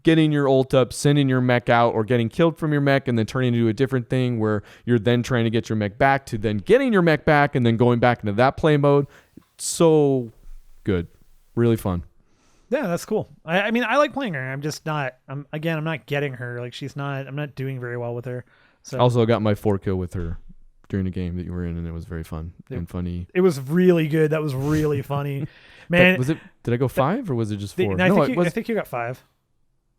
getting your ult up, sending your mech out, or getting killed from your mech and then turning into a different thing where you're then trying to get your mech back to then getting your mech back and then going back into that play mode. So good. Really fun. Yeah, that's cool. I mean, I like playing her. I'm just not, I'm not getting her. Like I'm not doing very well with her. So also got my 4-kill with her during a game that you were in, and it was very fun and funny. It was really good. That was really funny. Man, did I go 5 or was it just 4? I think you got 5.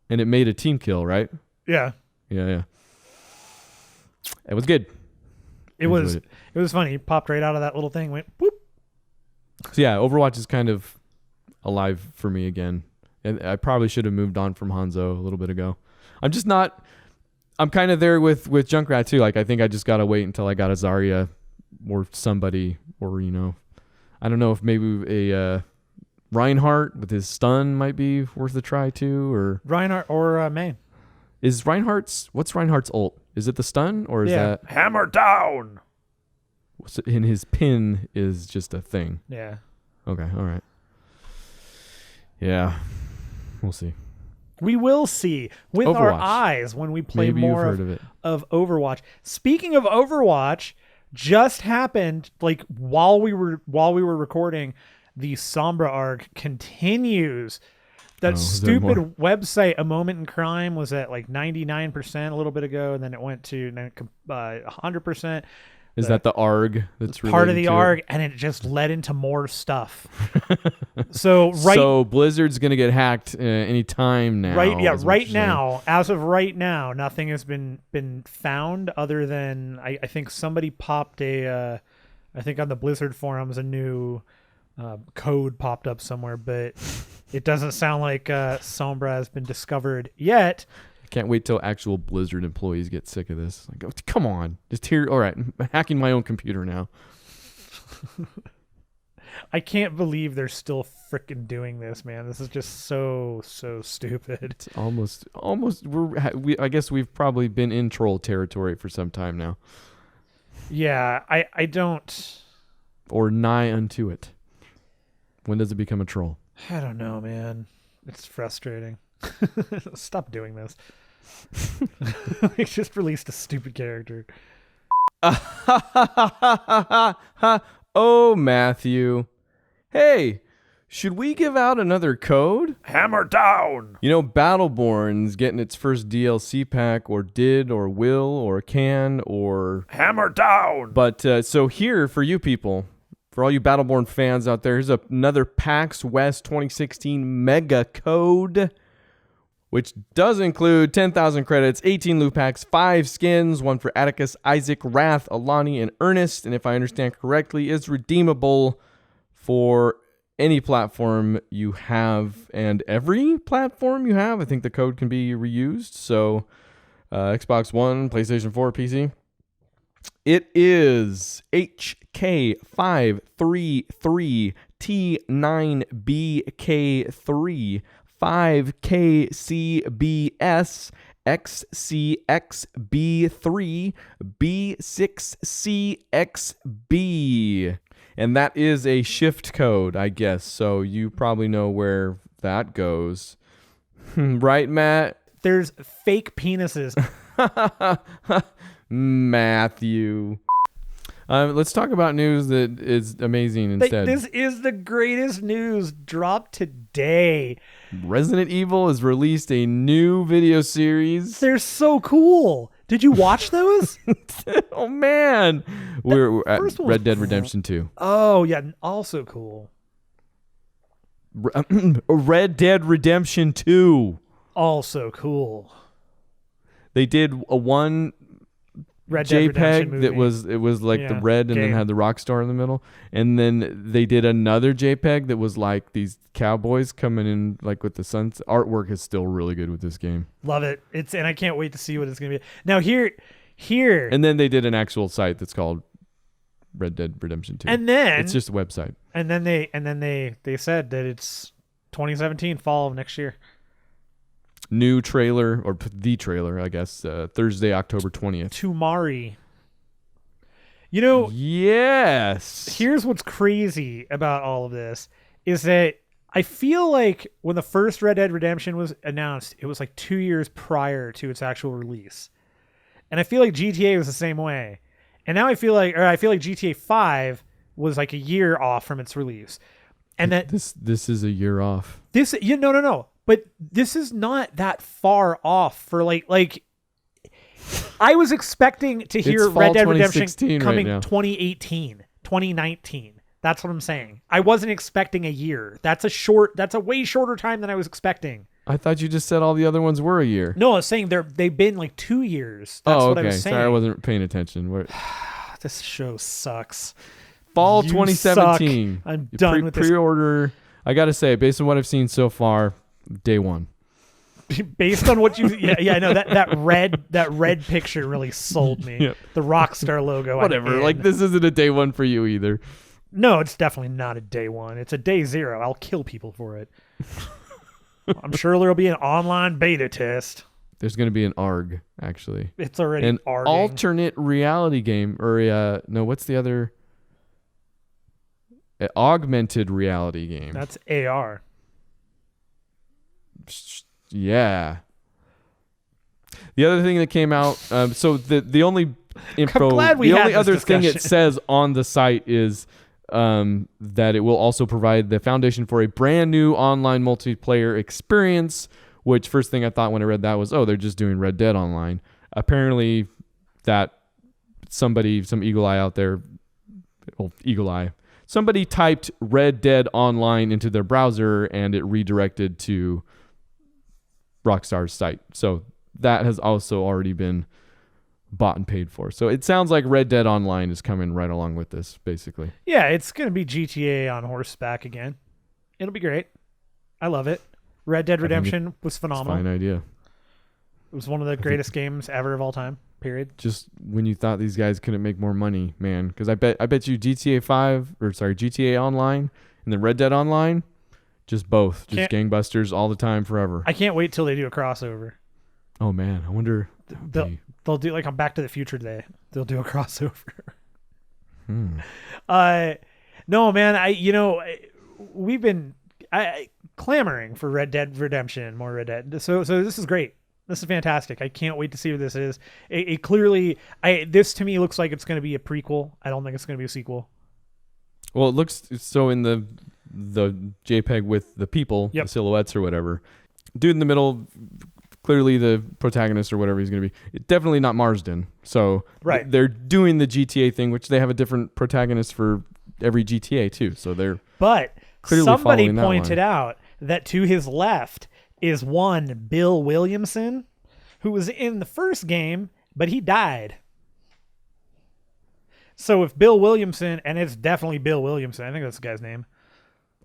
And it made a team kill, right? Yeah. Yeah. It was good. It was funny. He popped right out of that little thing, went whoop. So yeah, Overwatch is kind of alive for me again. And I probably should have moved on from Hanzo a little bit ago. I'm kind of there with Junkrat too. Like I think I just gotta wait until I got a Zarya or somebody, or I don't know if maybe a Reinhardt with his stun might be worth a try too, or Reinhardt or May. What's Reinhardt's ult? Is it the stun or is that hammer down? And his pin is just a thing. Yeah. Okay. All right. Yeah. We'll see. We will see with Overwatch. Our eyes when we play Maybe more of Overwatch. Speaking of Overwatch, just happened like while we were recording. the Sombra arc continues. That is there more? stupid website, A Moment in Crime, was at like 99% a little bit ago, and then it went to 100%. Is that the ARG that's part of the related to ARG, it? and it just led into more stuff. So Blizzard's gonna get hacked any time now. Right now, as of right now, nothing has been found other than I think somebody popped I think on the Blizzard forums a new code popped up somewhere, but it doesn't sound like Sombra has been discovered yet. Can't wait till actual Blizzard employees get sick of this. Like, oh, come on, just here. All right, I'm hacking my own computer now. I can't believe they're still freaking doing this, man. This is just so stupid. It's almost. I guess we've probably been in troll territory for some time now. Yeah, I don't. Or nigh unto it. When does it become a troll? I don't know, man. It's frustrating. Stop doing this. They just released a stupid character. Oh, Matthew. Hey, should we give out another code? Hammer down! You know, Battleborn's getting its first DLC pack, or did, or will, or can, or... Hammer down! But, so here, for you people, for all you Battleborn fans out there, here's another PAX West 2016 mega code, which does include 10,000 credits, 18 loot packs, 5 skins, one for Atticus, Isaac, Wrath, Alani, and Ernest, and if I understand correctly, is redeemable for any platform you have and every platform you have. I think the code can be reused, so Xbox One, PlayStation 4, PC. It is HK533T9BK3 5KCBS XCXB3 B6CXB. And that is a shift code, I guess. So you probably know where that goes. Right, Matt? There's fake penises. Matthew. Let's talk about news that is amazing instead. This is the greatest news dropped today. Resident Evil has released a new video series. They're so cool. Did you watch those? Oh, man. We're at Red Dead Redemption 2. Oh, yeah. Also cool. Red Dead Redemption 2. Also cool. They did a one Red Dead JPEG that was like the red and then had the rock star in the middle, and then they did another JPEG that was like these cowboys coming in like with the sun. Artwork is still really good with this game. Love it. And I can't wait to see what it's gonna be. Now here, and then they did an actual site that's called Red Dead Redemption 2. And then it's just a website. And then they said that it's 2017 fall of next year. New trailer, or the trailer, I guess, Thursday, October 20th. Tumari. You know, yes. Here's what's crazy about all of this is that I feel like when the first Red Dead Redemption was announced, it was like 2 years prior to its actual release. And I feel like GTA was the same way. And now I feel like GTA 5 was like a year off from its release. And that this is a year off. No. But this is not that far off for like I was expecting to hear Red Dead Redemption coming 2018, 2019. That's what I'm saying. I wasn't expecting a year. That's a way shorter time than I was expecting. I thought you just said all the other ones were a year. No, I was saying they've been like 2 years. That's what I was saying. Sorry, I wasn't paying attention. This show sucks. Fall 2017. Suck. I'm done with this. Pre-order. I got to say, based on what I've seen so far, day one. Based on what you, I know that red picture really sold me. Yep. The Rockstar logo. Whatever. Like this isn't a day one for you either. No, it's definitely not a day one. It's a day zero. I'll kill people for it. I'm sure there'll be an online beta test. There's going to be an ARG, actually. It's already an ARGing. Alternate reality game, or no, what's the other? An augmented reality game. That's AR. Yeah. The other thing that came out, so the only info, the only other thing it says on the site is that it will also provide the foundation for a brand new online multiplayer experience, which first thing I thought when I read that was, oh, they're just doing Red Dead Online. Apparently that some eagle eye out there, somebody typed Red Dead Online into their browser and it redirected to Rockstar's site. So that has also already been bought and paid for. So it sounds like Red Dead Online is coming right along with this, basically. Yeah, it's going to be GTA on horseback again. It'll be great. I love it. Red Dead Redemption was phenomenal. Fine idea. It was one of the greatest games ever of all time, period. Just when you thought these guys couldn't make more money, man. Because I bet you GTA Online and then Red Dead Online, just both. Just gangbusters all the time forever. I can't wait till they do a crossover. Oh, man. I wonder... They'll do like on Back to the Future Day. They'll do a crossover. No, man. We've been clamoring for Red Dead Redemption, more Red Dead. So this is great. This is fantastic. I can't wait to see what this is. It clearly, this to me looks like it's going to be a prequel. I don't think it's going to be a sequel. Well, it looks so in the JPEG with the people, the silhouettes or whatever. Dude in the middle. Clearly the protagonist or whatever he's going to be. It's definitely not Marsden. So they're doing the GTA thing, which they have a different protagonist for every GTA too. So they're clearly somebody pointed out that to his left is one Bill Williamson who was in the first game, but he died. So if Bill Williamson, and it's definitely Bill Williamson, I think that's the guy's name.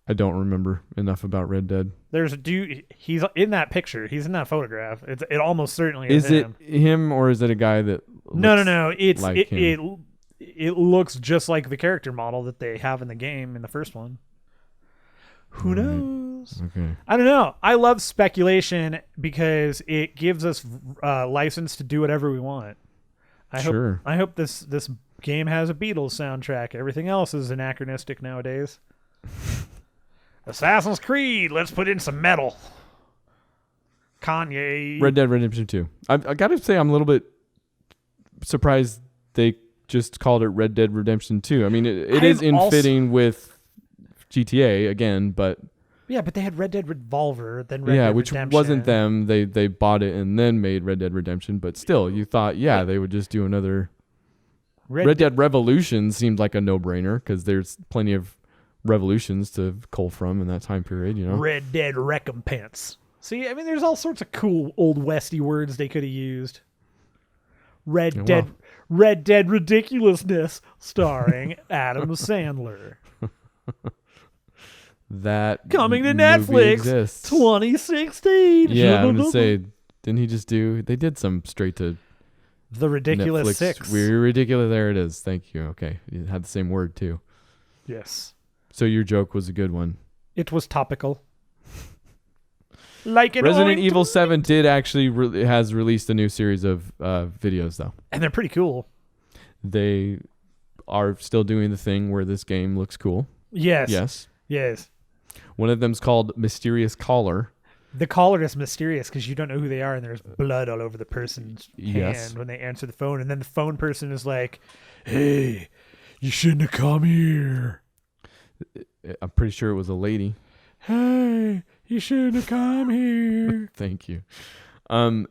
I don't remember enough about Red Dead. There's a dude. He's in that picture. He's in that photograph. It almost certainly is him. Is it him or is it a guy that? No. Him? It looks just like the character model that they have in the game in the first one. Who knows? Okay. I don't know. I love speculation because it gives us license to do whatever we want. I hope this game has a Beatles soundtrack. Everything else is anachronistic nowadays. Assassin's Creed, let's put in some metal. Kanye. Red Dead Redemption 2. I got to say I'm a little bit surprised they just called it Red Dead Redemption 2. I mean, it is fitting with GTA again, but... Yeah, but they had Red Dead Revolver, then Red Dead which Redemption. wasn't them. They bought it and then made Red Dead Redemption, but still, you thought, they would just do another... Red Dead Revolution seemed like a no-brainer because there's plenty of revolutions to cull from in that time period, Red Dead Recompense. See, I mean, there's all sorts of cool old westy words they could have used. Red Dead Ridiculousness, starring Adam Sandler. That coming to Netflix 2016. Yeah, I'm gonna say, didn't he just do? They did some straight to The Ridiculous Netflix. 6. We're ridiculous. There it is. Thank you. Okay, you had the same word too. Yes. So your joke was a good one. It was topical. Like Resident Evil 7 did actually has released a new series of videos though, and they're pretty cool. They are still doing the thing where this game looks cool. Yes. One of them's called Mysterious Caller. The caller is mysterious because you don't know who they are, and there's blood all over the person's hand when they answer the phone, and then the phone person is like, "Hey, you shouldn't have come here." I'm pretty sure it was a lady. Hey, you shouldn't have come here. Thank you. They're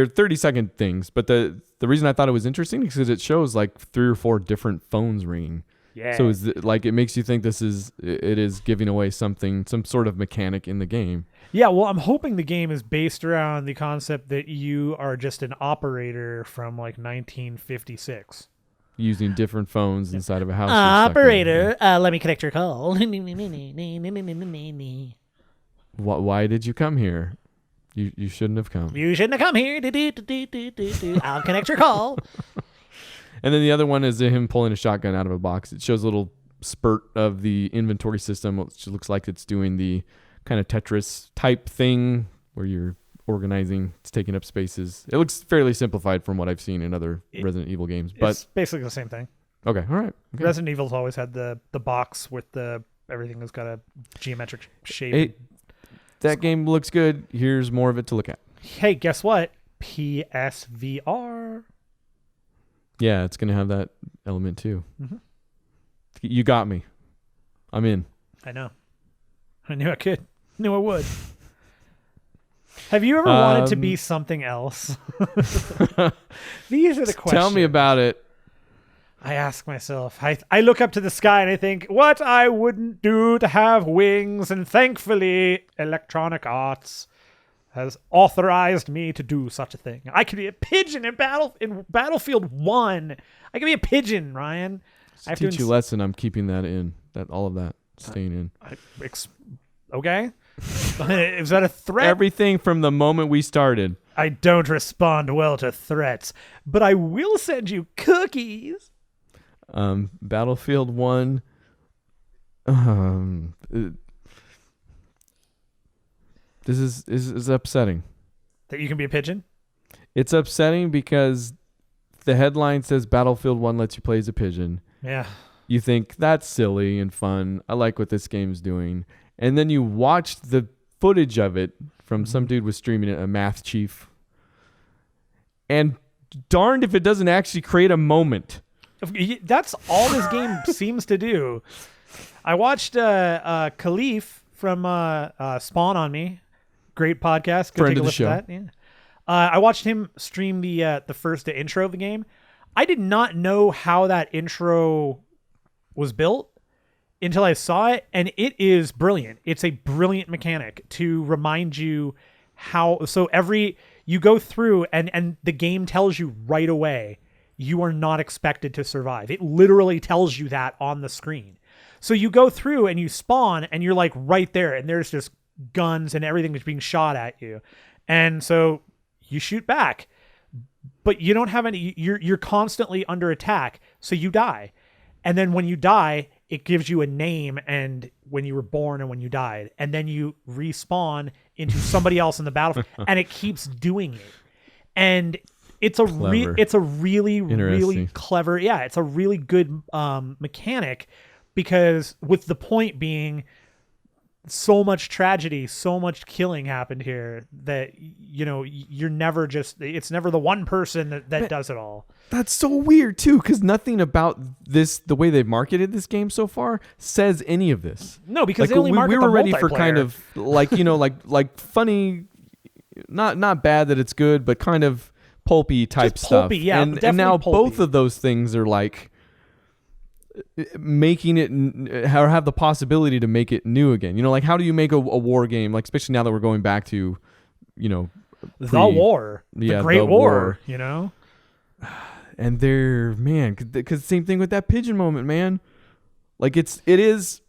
30-second things, but the reason I thought it was interesting is because it shows like 3 or 4 different phones ringing. Yeah. So it makes you think it is giving away some sort of mechanic in the game. Yeah, well, I'm hoping the game is based around the concept that you are just an operator from like 1956. Using different phones inside of a house. Operator, let me connect your call. Why did you come here? You shouldn't have come. You shouldn't have come here. I'll connect your call. And then the other one is him pulling a shotgun out of a box. It shows a little spurt of the inventory system, which looks like it's doing the kind of Tetris type thing where you're organizing, it's taking up spaces. It looks fairly simplified from what I've seen in other Resident Evil games, but it's basically the same thing. Okay, all right. Okay. Resident Evil's always had the box with everything that's got a geometric shape. That game looks good. Here's more of it to look at. Hey, guess what? PSVR. Yeah, it's gonna have that element too. Mm-hmm. You got me. I'm in. I know. I knew I could. Knew I would. Have you ever wanted to be something else? These are the questions. Tell me about it. I ask myself. I look up to the sky and I think, what I wouldn't do to have wings, and thankfully Electronic Arts has authorized me to do such a thing. I could be a pigeon in Battlefield 1. I could be a pigeon, Ryan. I have to teach you a lesson. I'm keeping that in. All of that staying in. Okay. Is that a threat? Everything from the moment we started. I don't respond well to threats, but I will send you cookies. Battlefield 1. This is upsetting. That you can be a pigeon? It's upsetting because the headline says Battlefield 1 lets you play as a pigeon. Yeah. You think that's silly and fun. I like what this game's doing. And then you watch the footage of it from some dude was streaming it, a math chief. And darned if it doesn't actually create a moment. That's all this game seems to do. I watched Khalif from Spawn on Me. Great podcast. Go Friend take a of the look show. at that. Yeah. I watched him stream the first intro of the game. I did not know how that intro was built until I saw it, and it is brilliant. It's a brilliant mechanic to remind you how. So you go through, and the game tells you right away you are not expected to survive. It literally tells you that on the screen. So you go through and you spawn, and you're like right there, and there's just guns and everything is being shot at you, and so you shoot back, but you don't have any. You're constantly under attack, so you die. And then when you die, it gives you a name and when you were born and when you died. And then you respawn into somebody else in the battlefield, and it keeps doing it. And it's a really, really clever. Yeah, it's a really good mechanic, because with the point being, so much tragedy, so much killing happened here that, you're never it's never the one person that does it all. That's so weird too, because nothing about this, the way they've marketed this game so far, says any of this. No, because they only market we were the ready for multiplayer. kind of like funny, not bad that it's good, but kind of pulpy type Just stuff. pulpy, yeah, and now pulpy. both of those things are like making it or have the possibility to make it new again. Like how do you make a war game, like especially now that we're going back to, the war, the Great War, And they're, man, because same thing with that pigeon moment, man. Like it is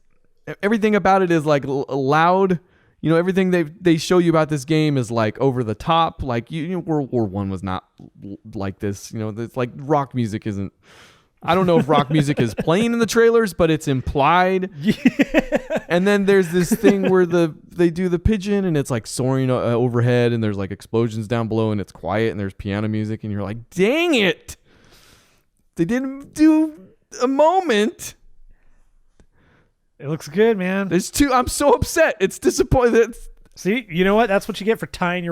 everything about it is like loud. Everything they show you about this game is like over the top. Like World War I was not like this. It's like rock music isn't. I don't know if rock music is playing in the trailers, but it's implied. Yeah. And then there's this thing where they do the pigeon and it's like soaring overhead, and there's like explosions down below, and it's quiet, and there's piano music, and you're like, dang it. They didn't do a moment. It looks good, man. There's two. I'm so upset. It's disappointing. See, you know what? That's what you get for tying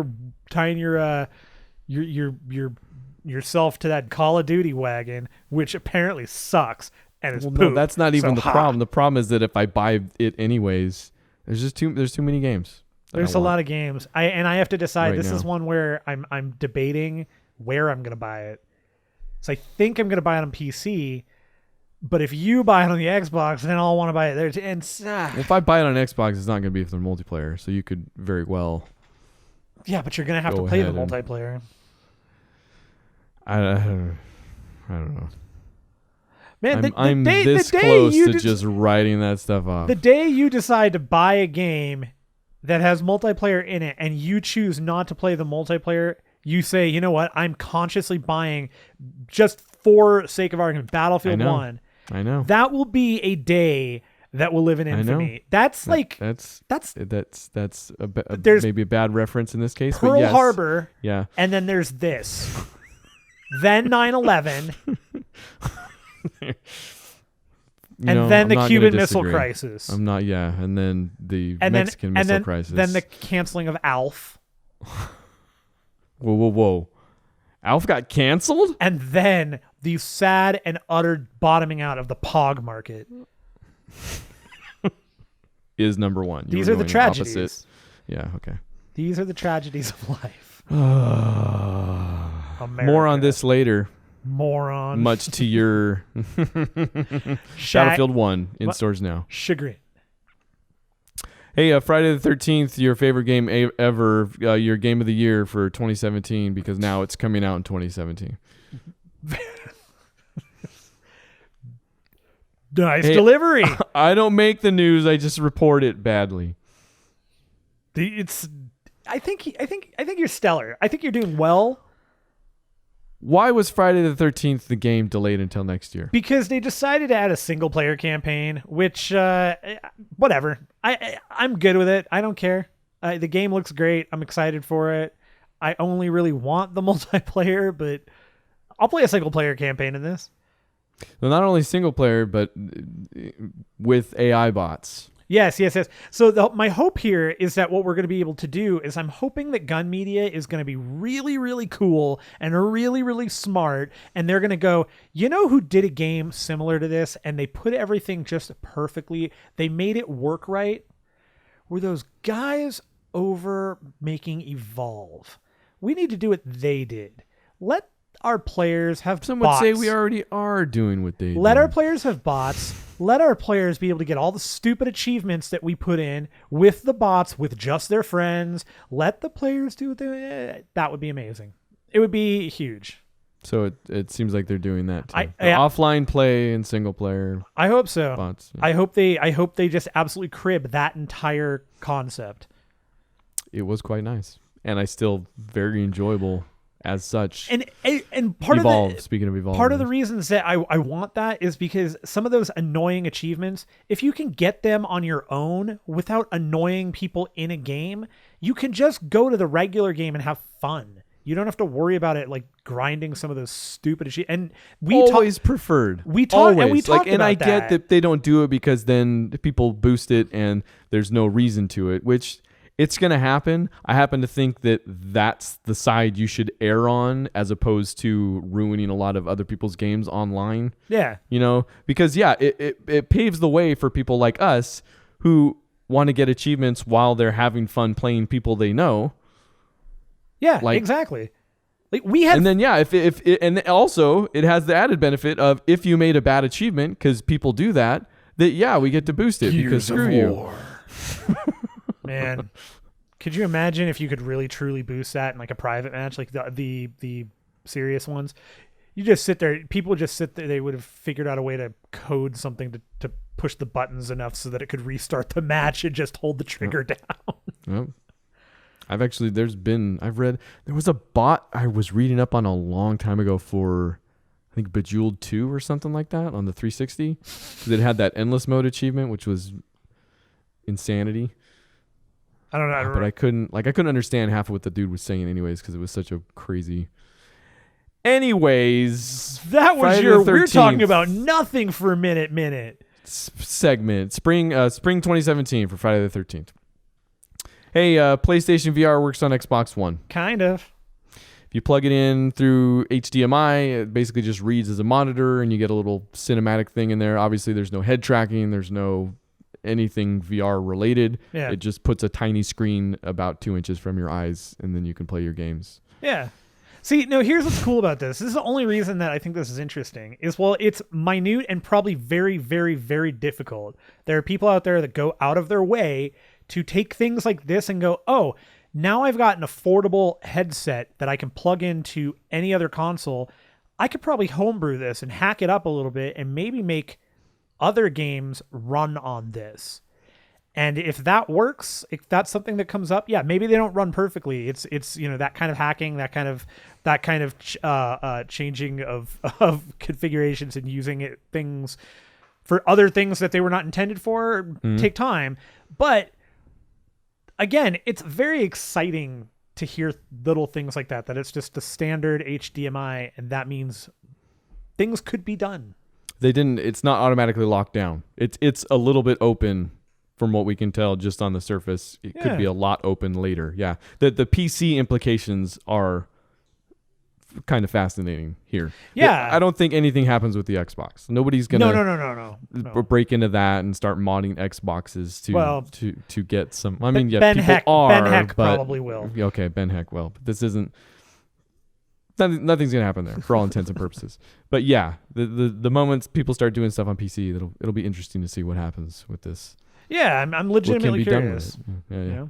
yourself to that Call of Duty wagon, which apparently sucks and is poop. No, that's not even the problem. The problem is that if I buy it anyways, there's too many games. There's a lot of games. I have to decide. This is one where I'm debating where I'm going to buy it. So I think I'm going to buy it on PC, but if you buy it on the Xbox, then I'll want to buy it there too. And if I buy it on Xbox, it's not going to be for the multiplayer, so you could very well. Yeah, but you're going to have to play the multiplayer. I don't know. Man, I'm this close to just writing that stuff off. The day you decide to buy a game that has multiplayer in it and you choose not to play the multiplayer, you say, you know what? I'm consciously buying, just for sake of argument, Battlefield 1. I know. That will be a day that will live in infamy. That's maybe a bad reference in this case. Pearl but yes. Harbor. Yeah. And then there's this. Then 9/11. And then the Cuban Missile Crisis. I'm not, yeah. And then the Mexican Missile Crisis. Then the canceling of ALF. Whoa. Alpha got canceled? And then the sad and utter bottoming out of the POG market is number one. These are the tragedies. Opposite. Yeah, okay. These are the tragedies of life. More on this later. Moron. Much to your Battlefield 1 in stores now. Chagrin. Hey, Friday the 13th, your favorite game ever, your game of the year for 2017, because now it's coming out in 2017. Nice delivery. I don't make the news. I just report it badly. I think you're stellar. I think you're doing well. Why was Friday the 13th the game delayed until next year? Because they decided to add a single player campaign, which whatever. I'm good with it. I don't care. The game looks great. I'm excited for it. I only really want the multiplayer, but I'll play a single player campaign in this. Well, not only single player, but with AI bots. Yes. So my hope here is that what we're going to be able to do is I'm hoping that Gun Media is going to be really, really cool and really, really smart. And they're going to go, you know who did a game similar to this and they put everything just perfectly. They made it work right. Were those guys over making Evolve. We need to do what they did. Let our players have Some bots. would say we already are doing what they Let do. our players have bots. Let our players be able to get all the stupid achievements that we put in with the bots, with just their friends. Let the players do what they... That would be amazing. It would be huge. So it seems like they're doing that too. I offline play and single player. I hope so. Bots. I hope they just absolutely crib that entire concept. It was quite nice, and I still very enjoyable as such. And part Evolve, of the speaking of Evolve, part of the reasons that I want that is because some of those annoying achievements, if you can get them on your own without annoying people in a game, you can just go to the regular game and have fun. You don't have to worry about it like grinding some of those stupid achievements. And we always preferred. We talked and we talked and about I get that they don't do it because then people boost it and there's no reason to it, which it's going to happen. I happen to think that that's the side you should err on as opposed to ruining a lot of other people's games online. Yeah. You know, because it paves the way for people like us who want to get achievements while they're having fun playing people they know. Yeah, exactly. Like we had, and then if and also it has the added benefit of if you made a bad achievement because people do that we get to boost it because screw you. Man, could you imagine if you could really truly boost that in like a private match, like the serious ones? You just sit there. People would just sit there. They would have figured out a way to code something to push the buttons enough so that it could restart the match and just hold the trigger down. Yep. I've read there was a bot I was reading up on a long time ago for I think Bejeweled 2 or something like that on the 360 because it had that endless mode achievement, which was insanity. I don't know, but I couldn't understand half of what the dude was saying anyways because it was such a crazy. Anyways, that was we're talking about nothing for a minute segment. Spring 2017 for Friday the 13th. Hey, PlayStation VR works on Xbox One. Kind of. If you plug it in through HDMI, it basically just reads as a monitor and you get a little cinematic thing in there. Obviously, there's no head tracking. There's no anything VR related. Yeah. It just puts a tiny screen about 2 inches from your eyes and then you can play your games. Yeah. See, no, here's what's cool about this. This is the only reason that I think this is interesting is, well, it's minute and probably very, very, very difficult. There are people out there that go out of their way to take things like this and go, oh, now I've got an affordable headset that I can plug into any other console. I could probably homebrew this and hack it up a little bit and maybe make other games run on this. And if that works, if that's something that comes up, yeah, maybe they don't run perfectly. It's that kind of hacking, that kind of changing of configurations and using things for other things that they were not intended for take time. But again, it's very exciting to hear little things like that it's just the standard HDMI, and that means things could be done. It's not automatically locked down. It's a little bit open from what we can tell just on the surface. It could be a lot open later. Yeah. The PC implications are kind of fascinating here. Yeah. I don't think anything happens with the Xbox. Nobody's gonna No. break into that and start modding Xboxes to get some. I mean, yeah, Ben people Heck, are. Ben Heck but, probably will. Okay, Ben Heck will. But this isn't. Nothing's gonna happen there for all intents and purposes. But yeah, the moments people start doing stuff on PC, it'll be interesting to see what happens with this. Yeah, I'm legitimately curious. Yeah.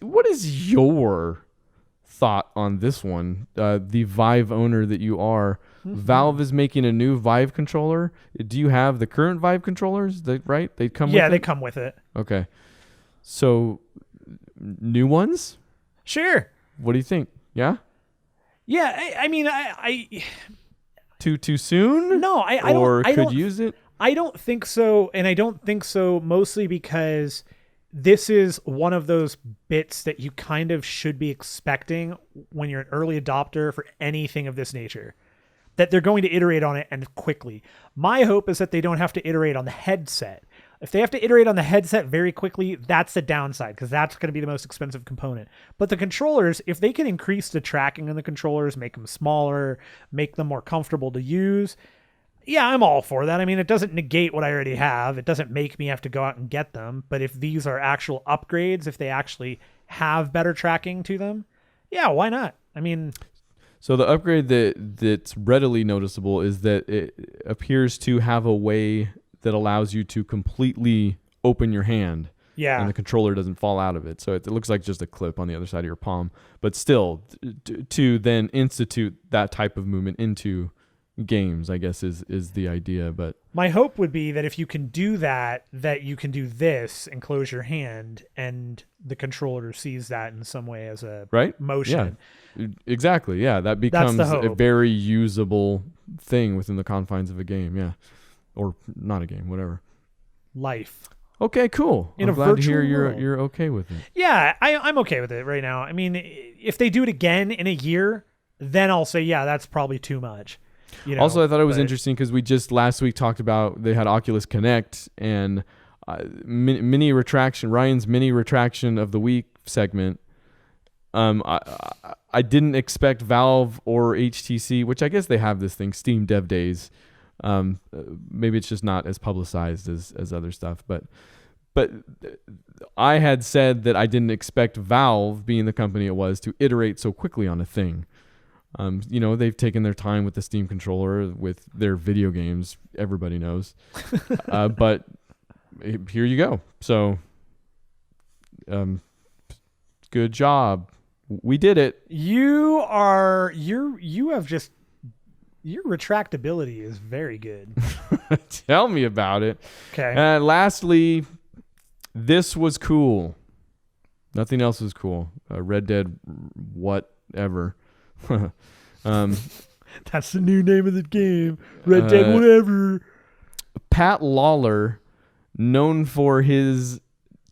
What is your thought on this one? The Vive owner that you are, Valve is making a new Vive controller. Do you have the current Vive controllers? Right? They come. Yeah, with they it? come with it. Okay. So, new ones? Sure. What do you think? Yeah. Yeah, I mean, I Too soon? No, I don't. Or I could don't, use it? I don't think so, and I don't think so mostly because this is one of those bits that you kind of should be expecting when you're an early adopter for anything of this nature, that they're going to iterate on it and quickly. My hope is that they don't have to iterate on the headset. If they have to iterate on the headset very quickly, that's the downside because that's going to be the most expensive component. But the controllers, if they can increase the tracking in the controllers, make them smaller, make them more comfortable to use, yeah, I'm all for that. I mean, it doesn't negate what I already have. It doesn't make me have to go out and get them. But if these are actual upgrades, if they actually have better tracking to them, yeah, why not? I mean... So the upgrade that's readily noticeable is that it appears to have a way that allows you to completely open your hand. Yeah. And the controller doesn't fall out of it. So it looks like just a clip on the other side of your palm. But still, to then institute that type of movement into games, I guess, is the idea. But my hope would be that if you can do that you can do this and close your hand and the controller sees that in some way as a motion. Yeah, exactly. Yeah, that becomes a very usable thing within the confines of a game. Yeah. Or not a game, whatever. Life. Okay, cool. I'm glad to hear you're okay with it. Yeah, I'm okay with it right now. I mean, if they do it again in a year, then I'll say, yeah, that's probly too much. You know, also, I thought it was interesting because we just last week talked about they had Oculus Connect and mini retraction, Ryan's mini retraction of the week segment. I didn't expect Valve or HTC, which I guess they have this thing, Steam Dev Days. Maybe it's just not as publicized as other stuff, but I had said that I didn't expect Valve, being the company it was, to iterate so quickly on a thing. They've taken their time with the Steam controller, with their video games, everybody knows. But here you go. So, good job. We did it. Your retractability is very good. Tell me about it. Okay. Lastly, this was cool. Nothing else was cool. Red Dead, whatever. That's the new name of the game. Red Dead, whatever. Pat Lawlor, known for his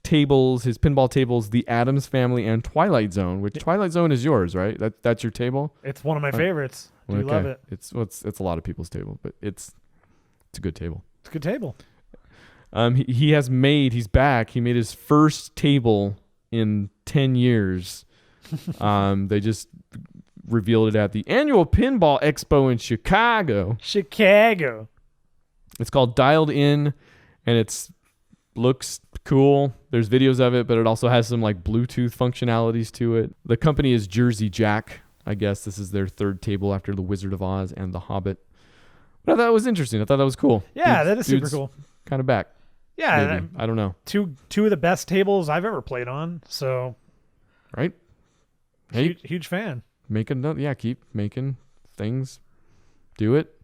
tables, his pinball tables, The Addams Family and Twilight Zone, which Twilight Zone is yours, right? That's your table? It's one of my favorites. Do you love it? It's a lot of people's table, but it's a good table. It's a good table. He's back. He made his first table in 10 years. They just revealed it at the annual Pinball Expo in Chicago. It's called Dialed In, and it's looks cool. There's videos of it, but it also has some like Bluetooth functionalities to it. The company is Jersey Jack. I guess this is their third table after The Wizard of Oz and The Hobbit. But I thought it was interesting. I thought that was cool. Yeah, that is super cool. Kind of back. Yeah, I don't know. Two of the best tables I've ever played on. So, right? Hey, huge fan. Make another. Yeah, keep making things. Do it.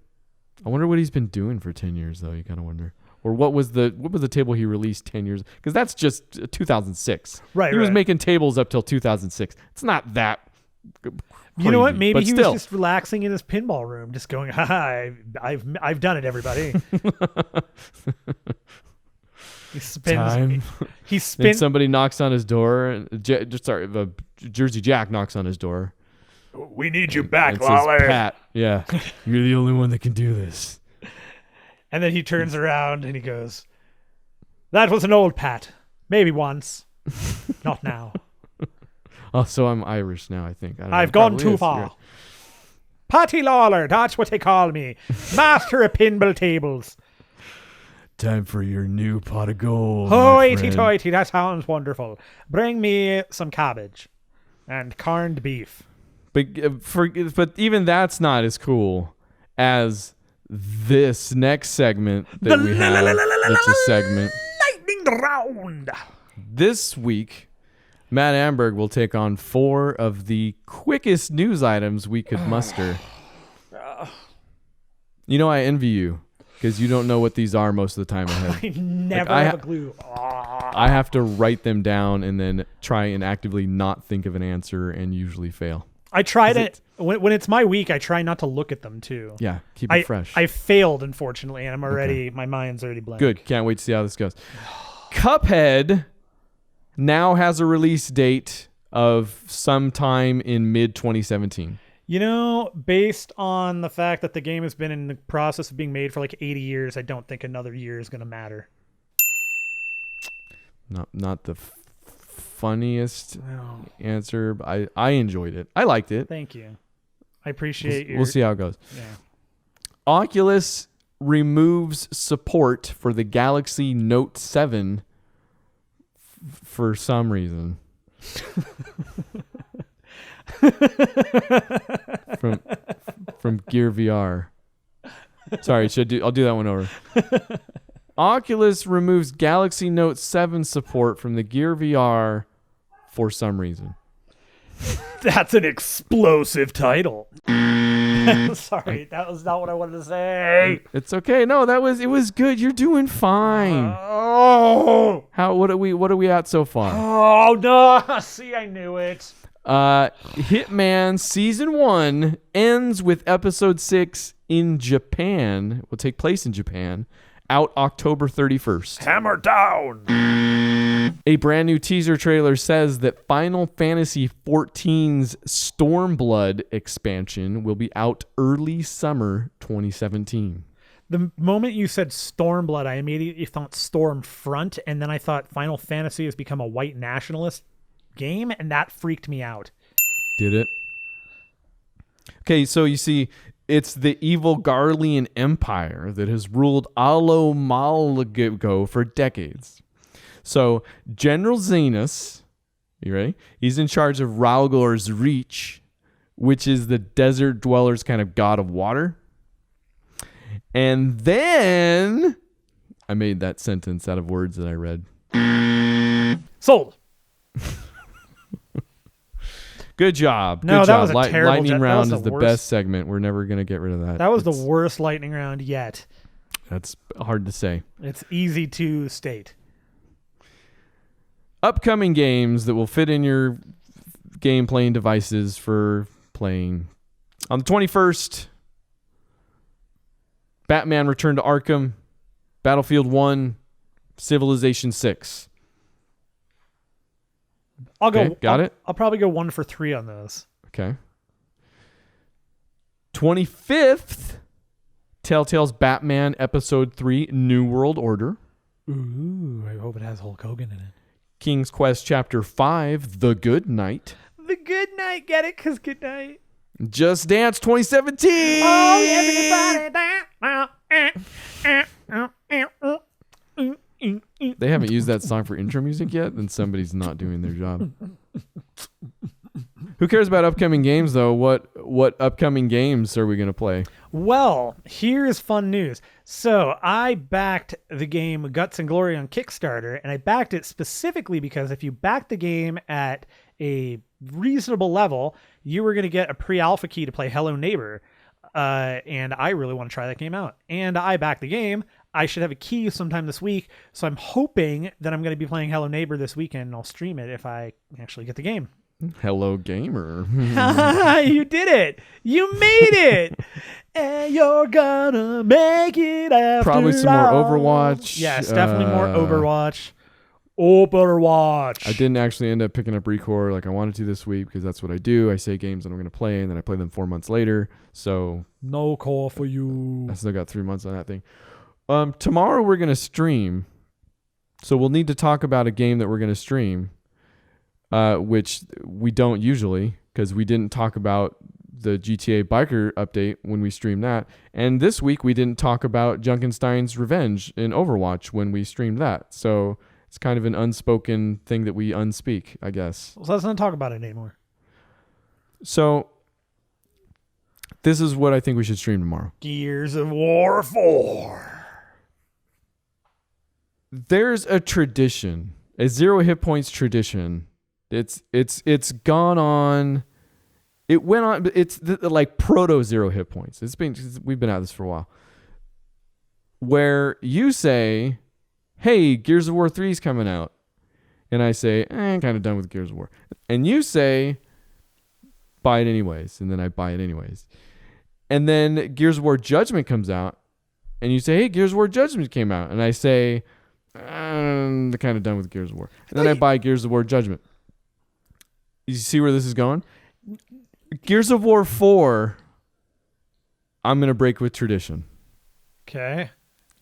I wonder what he's been doing for 10 years, though. You kind of wonder. Or what was the table he released 10 years? Because that's just 2006. Right. He was making tables up till 2006. It's not that. Crazy, you know what? Maybe he was just relaxing in his pinball room, just going, "Ha! I've done it, everybody." He spins. He spins. And somebody knocks on his door. The Jersey Jack knocks on his door. We need you back, Lawler. Pat. Yeah, you're the only one that can do this. And then he turns around and he goes, "That was an old Pat. Maybe once, not now." Also, I'm Irish now, I think. I don't know. I've gone Probably too is. far. You're right. Patty Lawlor, that's what they call me. Master of pinball tables. Time for your new pot of gold. Hoity-toity, that sounds wonderful. Bring me some cabbage and corned beef. But even that's not as cool as this next segment that we have. That's a segment. Lightning round. This week, Matt Amberg will take on 4 of the quickest news items we could muster. You know, I envy you because you don't know what these are most of the time ahead. I never have a clue. I have to write them down and then try and actively not think of an answer and usually fail. I try to, when it's my week, I try not to look at them too. Yeah, keep it fresh. I failed, unfortunately, and I'm already, my mind's already blank. Good. Can't wait to see how this goes. Cuphead now has a release date of sometime in mid-2017. You know, based on the fact that the game has been in the process of being made for like 80 years, I don't think another year is going to matter. Not the funniest answer. But I enjoyed it. I liked it. Thank you. I appreciate you. We'll see how it goes. Yeah. Oculus removes support for the Galaxy Note 7 for some reason. from Gear VR. Sorry, I'll do that one over. Oculus removes Galaxy Note 7 support from the Gear VR for some reason. That's an explosive title. Sorry, that was not what I wanted to say. It's okay. No, it was good. You're doing fine. What are we at so far? Oh no. See, I knew it. Hitman Season 1 ends with Episode 6 in Japan. Will take place in Japan. Out October 31st. Hammer down. A brand new teaser trailer says that Final Fantasy XIV's Stormblood expansion will be out early summer 2017. The moment you said Stormblood, I immediately thought Stormfront, and then I thought Final Fantasy has become a white nationalist game, and that freaked me out. Did it? Okay, so you see, it's the evil Garlean Empire that has ruled Alo Malgo for decades. So General Xenos, you ready? He's in charge of Ralgor's Reach, which is the desert dwellers' kind of god of water. And then I made that sentence out of words that I read. Sold. Good job. No, Good that job. was a terrible Lightning that round was is the worst. best segment. We're never going to get rid of that. That was the worst lightning round yet. That's hard to say. It's easy to state. Upcoming games that will fit in your game playing devices for playing. On the 21st, Batman Return to Arkham, Battlefield 1, Civilization 6. I'll go. Okay, got it? I'll probably go 1 for 3 on those. Okay. 25th, Telltale's Batman Episode 3, New World Order. Ooh, I hope it has Hulk Hogan in it. King's Quest Chapter 5, The Good Night. The Good Night, get it? Because Good Night. Just Dance 2017. Oh, everybody. They haven't used that song for intro music yet, then somebody's not doing their job. Who cares about upcoming games, though? What upcoming games are we going to play? Well, here's fun news. So I backed the game Guts and Glory on Kickstarter, and I backed it specifically because if you back the game at a reasonable level, you were going to get a pre-alpha key to play Hello Neighbor. And I really want to try that game out. And I backed the game. I should have a key sometime this week. So I'm hoping that I'm going to be playing Hello Neighbor this weekend, and I'll stream it if I actually get the game. Hello Gamer. You did it. You made it. And you're gonna make it after Probably some more all. Overwatch. Yes, definitely more Overwatch. Overwatch. I didn't actually end up picking up Recore like I wanted to this week because that's what I do. I say games that I'm going to play, and then I play them 4 months later. So no call for you. I still got 3 months on that thing. Tomorrow we're going to stream. So we'll need to talk about a game that we're going to stream. which we don't usually because we didn't talk about the GTA Biker update when we streamed that. And this week we didn't talk about Junkenstein's Revenge in Overwatch when we streamed that. So it's kind of an unspoken thing that we unspeak, I guess. So let's not talk about it anymore. So this is what I think we should stream tomorrow. Gears of War 4. There's a tradition, a 0 hit points tradition. It's gone on. It went on. It's like proto 0 hit points. We've been at this for a while. Where you say, "Hey, Gears of War 3 is coming out," and I say, "I'm kind of done with Gears of War," and you say, "Buy it anyways," and then I buy it anyways. And then Gears of War Judgment comes out, and you say, "Hey, Gears of War Judgment came out," and I say, "I'm kind of done with Gears of War," and then I buy Gears of War Judgment. You see where this is going? Gears of War 4, I'm going to break with tradition. Okay.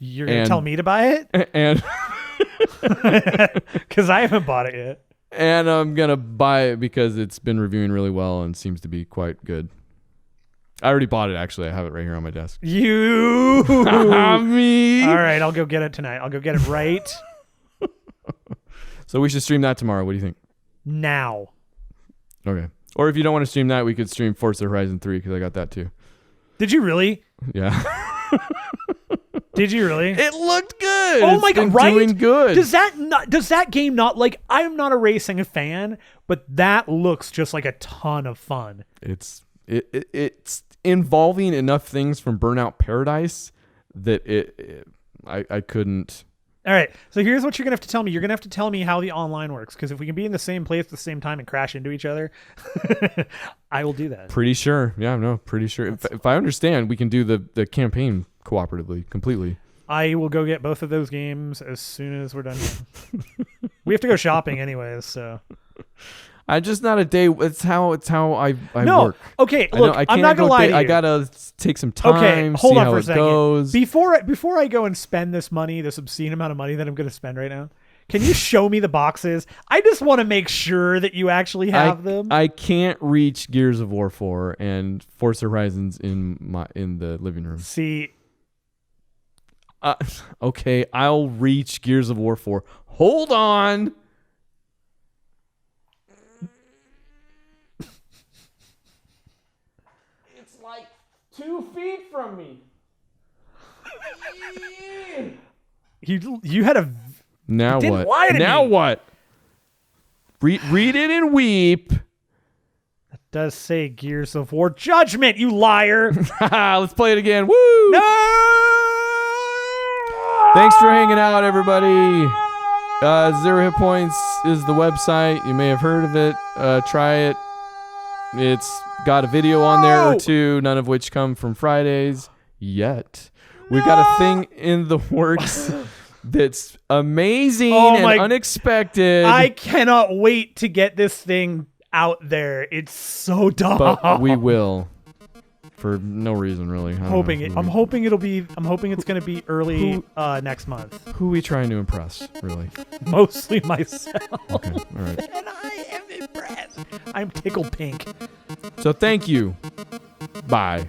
You're going to tell me to buy it? And because I haven't bought it yet. And I'm going to buy it because it's been reviewing really well and seems to be quite good. I already bought it, actually. I have it right here on my desk. You. Me. All right, I'll go get it tonight. I'll go get it right So we should stream that tomorrow. What do you think? now. Okay. Or if you don't want to stream that, we could stream Forza Horizon 3 because I got that too. Did you really? Yeah. Did you really? It looked good. Oh my god! Right? Doing good. Does that game not, like, I'm not a racing fan, but that looks just like a ton of fun. It's involving enough things from Burnout Paradise that I couldn't. All right, so here's what you're gonna have to tell me. You're gonna have to tell me how the online works, because if we can be in the same place at the same time and crash into each other, I will do that. Pretty sure. Yeah, no, pretty sure. If I understand, we can do the campaign cooperatively, completely. I will go get both of those games as soon as we're done. We have to go shopping anyways, so. I'm just not a day. It's how I no. work. Okay, look, I'm not gonna lie to you. I gotta take some time. Okay, hold see on how for a it second. goes. Before I go and spend this money, this obscene amount of money that I'm going to spend right now, can you show me the boxes? I just want to make sure that you actually have them. I can't reach Gears of War 4 and Forza Horizons in the living room. See. Okay, I'll reach Gears of War 4. Hold on. It's like 2 feet from me. You had a. Now didn't what? lie to now me. what? Read it and weep. It does say Gears of War Judgment, you liar. Let's play it again. Woo! No! Thanks for hanging out, everybody. 0 Hit Points is the website. You may have heard of it. Try it. It's got a video on there or two, none of which come from Fridays yet. We've got a thing in the works that's amazing and unexpected. I cannot wait to get this thing out there. It's so dumb. But we will. For no reason, really. I'm hoping it's going to be early next month. Who are we trying to impress, really? Mostly myself. Okay, all right. And I am impressed. I'm tickled pink. So thank you. Bye.